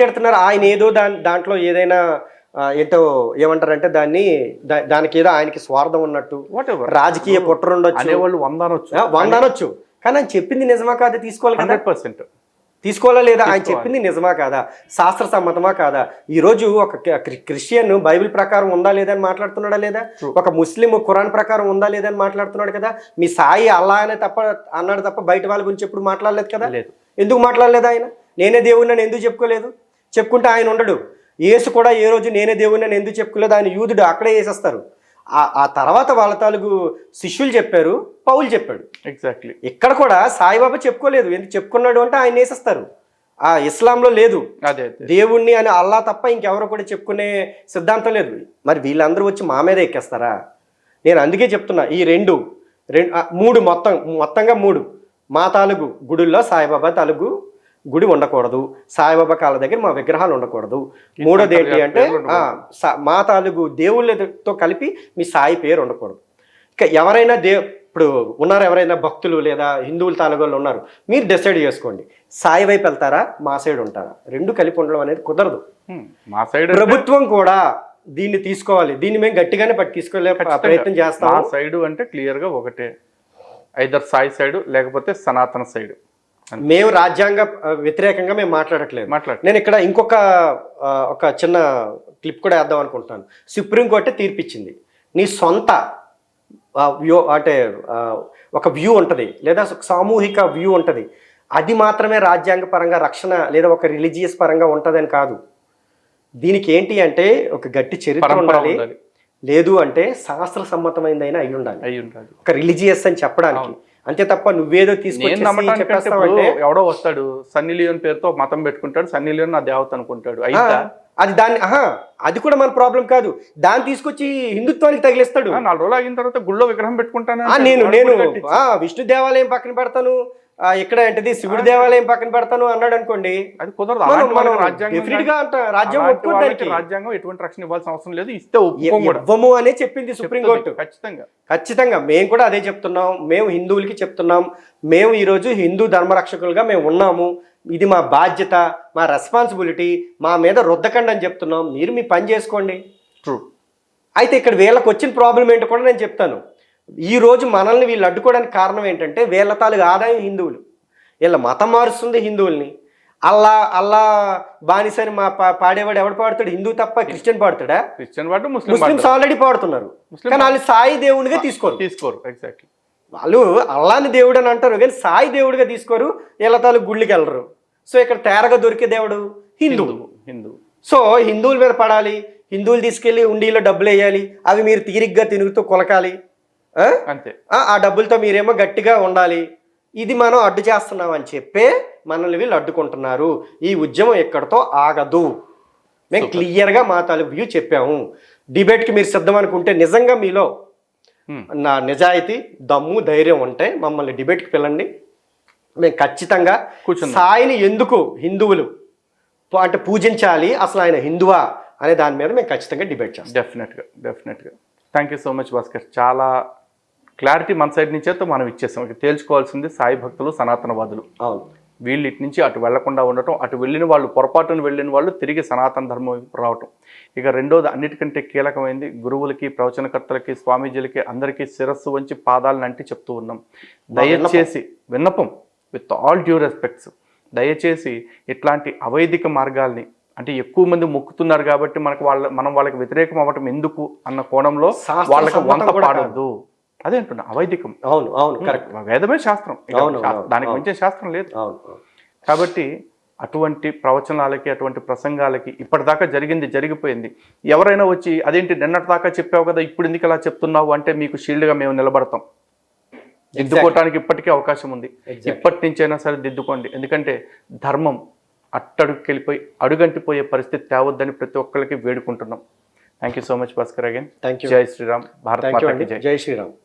తిడుతున్నారు, ఆయన ఏదో దాంట్లో ఏదైనా ఏంటో ఏమంటారంటే దానికి ఏదో ఆయనకి స్వార్థం ఉన్నట్టు, రాజకీయ కుట్రుండొచ్చు, అనేవాళ్ళు 100 అనొచ్చు. కానీ ఆయన చెప్పింది నిజమా కాదా తీసుకోవాలి కదా, 100% తీసుకోవాలా లేదా? ఆయన చెప్పింది నిజమా కాదా, శాస్త్ర సమ్మతమా కాదా? ఈరోజు ఒక క్రిస్టియన్ బైబిల్ ప్రకారం ఉందా లేదా అని మాట్లాడుతున్నాడా లేదా? ఒక ముస్లిం ఖురాన్ ప్రకారం ఉందా లేదా అని మాట్లాడుతున్నాడు కదా. మీ సాయి అల్లా అనే అన్నాడు తప్ప బయట వాళ్ళ గురించి ఎప్పుడు మాట్లాడలేదు కదా. ఎందుకు మాట్లాడలేదు ఆయన? నేనే దేవుడిని అని ఎందుకు చెప్పుకోలేదు? చెప్పుకుంటే ఆయన ఉండడు. యేసు కూడా ఏ రోజు నేనే దేవుడిని అని ఎందుకు చెప్పుకోలేదు? ఆయన యూదుడు, అక్కడే వేసేస్తారు. ఆ తర్వాత వాళ్ళ తాలూకు శిష్యులు చెప్పారు, పౌలు చెప్పాడు. ఎగ్జాక్ట్లీ. ఇక్కడ కూడా సాయిబాబా చెప్పుకోలేదు. ఎందుకు చెప్పుకున్నాడు అంటే ఆయన వేసేస్తారు. ఆ ఇస్లాంలో లేదు. అదే అదే దేవుణ్ణి అని అల్లా తప్ప ఇంకెవరు కూడా చెప్పుకునే సిద్ధాంతం లేదు. మరి వీళ్ళందరూ వచ్చి మా మీద ఎక్కేస్తారా? నేను అందుకే చెప్తున్నా, ఈ మూడు మొత్తంగా 3 మా తాలూకు గుడుల్లో సాయిబాబా తాలూకు గుడి ఉండకూడదు, సాయిబాబా కాళ్ళ దగ్గర మా విగ్రహాలు ఉండకూడదు. మూడోది ఏంటి అంటే మా తాలూకు దేవుళ్ళతో కలిపి మీ సాయి పేరు ఉండకూడదు. ఇక ఎవరైనా ఇప్పుడు ఉన్నారు, ఎవరైనా భక్తులు లేదా హిందువుల తాలూకు ఉన్నారు, మీరు డిసైడ్ చేసుకోండి, సాయి వైపు వెళ్తారా మా సైడ్ ఉంటారా? 2 కలిపి ఉండడం అనేది కుదరదు. మా సైడ్ ప్రభుత్వం కూడా దీన్ని తీసుకోవాలి. దీన్ని మేము గట్టిగానే తీసుకెళ్లే ప్రయత్నం చేస్తాం. మా సైడ్ అంటే క్లియర్ గా ఒకటే, ఐదర్ సాయి సైడ్ లేకపోతే సనాతన సైడ్. మేము రాజ్యాంగ వ్యతిరేకంగా మేము మాట్లాడట్లేదు. నేను ఇక్కడ ఇంకొక ఒక చిన్న క్లిప్ కూడా వేద్దాం అనుకుంటున్నాను. సుప్రీంకోర్టు తీర్పిచ్చింది, నీ సొంత అంటే ఒక వ్యూ ఉంటుంది లేదా సామూహిక వ్యూ ఉంటుంది, అది మాత్రమే రాజ్యాంగ పరంగా రక్షణ లేదా ఒక రిలీజియస్ పరంగా ఉంటుందని కాదు. దీనికి ఏంటి అంటే ఒక గట్టి చరిత్ర ఉండాలి, లేదు అంటే శాస్త్ర సమ్మతమైందైనా అయి ఉండాలి, ఒక రిలీజియస్ అని చెప్పడానికి. అంతే తప్ప నువ్వేదో తీసుకొచ్చి చెప్పేస్తావంటే ఎవడో వస్తాడు సన్నీ లియోన్ పేరుతో మతం పెట్టుకుంటాడు, సన్నీ లియోన్ నా దేవత అనుకుంటాడు, అది అది కూడా మన ప్రాబ్లం కాదు. దాన్ని తీసుకొచ్చి హిందుత్వానికి తగిలిస్తాడు. 4 రోజులు ఆగిన తర్వాత గుళ్ళో విగ్రహం పెట్టుకుంటాను, నేను విష్ణు దేవాలయం పక్కన పెడతాను, ఇక్కడ ఏంటిది శివుడి దేవాలయం పక్కన పెడతాను అన్నాడు అనుకోండి, అది కుదరదు. రాజ్యాంగం ఎటువంటి రక్షణ ఇవ్వాల్సిన అవసరం లేదు, ఇస్తే ఇవ్వము అనే చెప్పింది సుప్రీంకోర్టు. ఖచ్చితంగా మేము కూడా అదే చెప్తున్నాం. మేము హిందువులకి చెప్తున్నాం, మేము ఈరోజు హిందూ ధర్మరక్షకులుగా మేము ఉన్నాము, ఇది మా బాధ్యత, మా రెస్పాన్సిబిలిటీ, మా మీద రుద్దకండి అని చెప్తున్నాం. మీరు మీ పని చేసుకోండి. ట్రూ. అయితే ఇక్కడ వీళ్ళకి వచ్చిన ప్రాబ్లం ఏంటో కూడా నేను చెప్తాను. ఈ రోజు మనల్ని వీళ్ళు అడ్డుకోవడానికి కారణం ఏంటంటే వీళ్ళ తాలూకు ఆదాయం హిందువులు, వీళ్ళ మతం మారుస్తుంది హిందువుల్ని. అల్లా బానిసని మా పాడేవాడు ఎవడు పాడుతాడు? హిందూ తప్ప క్రిస్టియన్ పాడుతాడా? క్రిస్టియన్ పాడు, ముస్లిమ్స్ ఆల్రెడీ పాడుతున్నారు, కానీ వాళ్ళు సాయి దేవుడిగా తీసుకోరు. ఎగ్జాక్ట్లీ. వాళ్ళు అల్లాని దేవుడు అని అంటారు కానీ సాయి దేవుడిగా తీసుకోరు, వీళ్ళ తాలూకు గుళ్ళకి వెళ్ళరు. సో ఇక్కడ తేరగా దొరికే దేవుడు హిందూ. సో హిందువుల మీద పడాలి, హిందువులు తీసుకెళ్లి ఉండిలో డబ్బులు వేయాలి, అవి మీరు తీరిగ్గా తిరుగుతూ కొలకాలి, అంతే. ఆ డబ్బులతో మీరేమో గట్టిగా ఉండాలి. ఇది మనం అడ్డు చేస్తున్నాం అని చెప్పే మనల్ని వీళ్ళు అడ్డుకుంటున్నారు. ఈ ఉద్యమం ఎక్కడితో ఆగదు. మేము క్లియర్గా మా తాలూకు వ్యూ చెప్పాము. డిబేట్కి మీరు సిద్ధం అనుకుంటే, నిజంగా మీలో నా నిజాయితీ, దమ్ము, ధైర్యం ఉంటే మమ్మల్ని డిబేట్కి పిలండి. మేము ఖచ్చితంగా సాయిని ఎందుకు హిందువులు అంటే పూజించాలి, అసలు ఆయన హిందువా అనే దాని మీద మేము ఖచ్చితంగా డిబేట్ చేస్తాం. డెఫినెట్గా. Thank you so much Bhaskar. చాలా క్లారిటీ మన సైడ్ నుంచే మనం ఇచ్చేసాం. ఇక తేల్చుకోవాల్సింది సాయి భక్తులు, సనాతనవాదులు. అవును, వీళ్ళు ఇటు నుంచి అటు వెళ్లకుండా ఉండటం, అటు వెళ్ళిన వాళ్ళు, పొరపాటును వెళ్ళిన వాళ్ళు తిరిగి సనాతన ధర్మం వైపు రావటం. ఇక రెండోది అన్నిటికంటే కీలకమైంది, గురువులకి, ప్రవచనకర్తలకి, స్వామీజీలకి అందరికీ శిరస్సు వంచి పాదాలను అంటి చెప్తూ ఉన్నాం. దయచేసి విన్నపం, విత్ ఆల్ డ్యూ రెస్పెక్ట్స్, దయచేసి ఇట్లాంటి అవైదిక మార్గాల్ని, అంటే ఎక్కువ మంది మొక్కుతున్నారు కాబట్టి మనం వాళ్ళకి వ్యతిరేకం అవ్వటం ఎందుకు అన్న కోణంలో వాళ్ళకి వంత పాడద్దు. అదే అంటున్నా, అవైదికం. అవును, కరెక్ట్. వేదమే శాస్త్రం, దానికి మించే శాస్త్రం లేదు. కాబట్టి అటువంటి ప్రవచనాలకి, అటువంటి ప్రసంగాలకి ఇప్పటిదాకా జరిగిపోయింది. ఎవరైనా వచ్చి అదేంటి నిన్నటి దాకా చెప్పావు కదా, ఇప్పుడు ఎందుకు ఇలా చెప్తున్నావు అంటే మీకు షీల్డ్గా మేము నిలబడతాం. దిద్దుకోవటానికి ఇప్పటికీ అవకాశం ఉంది. ఇప్పటి నుంచైనా సరే దిద్దుకోండి. ఎందుకంటే ధర్మం అట్టడుగుకెళ్ళిపోయి అడుగంటిపోయే పరిస్థితి తేవద్దని ప్రతి ఒక్కరికి వేడుకుంటున్నాం. Thank you so much Bhaskar again. Thank you. జై శ్రీరామ్. భారత్ మాతాకి జై. జై శ్రీరామ్.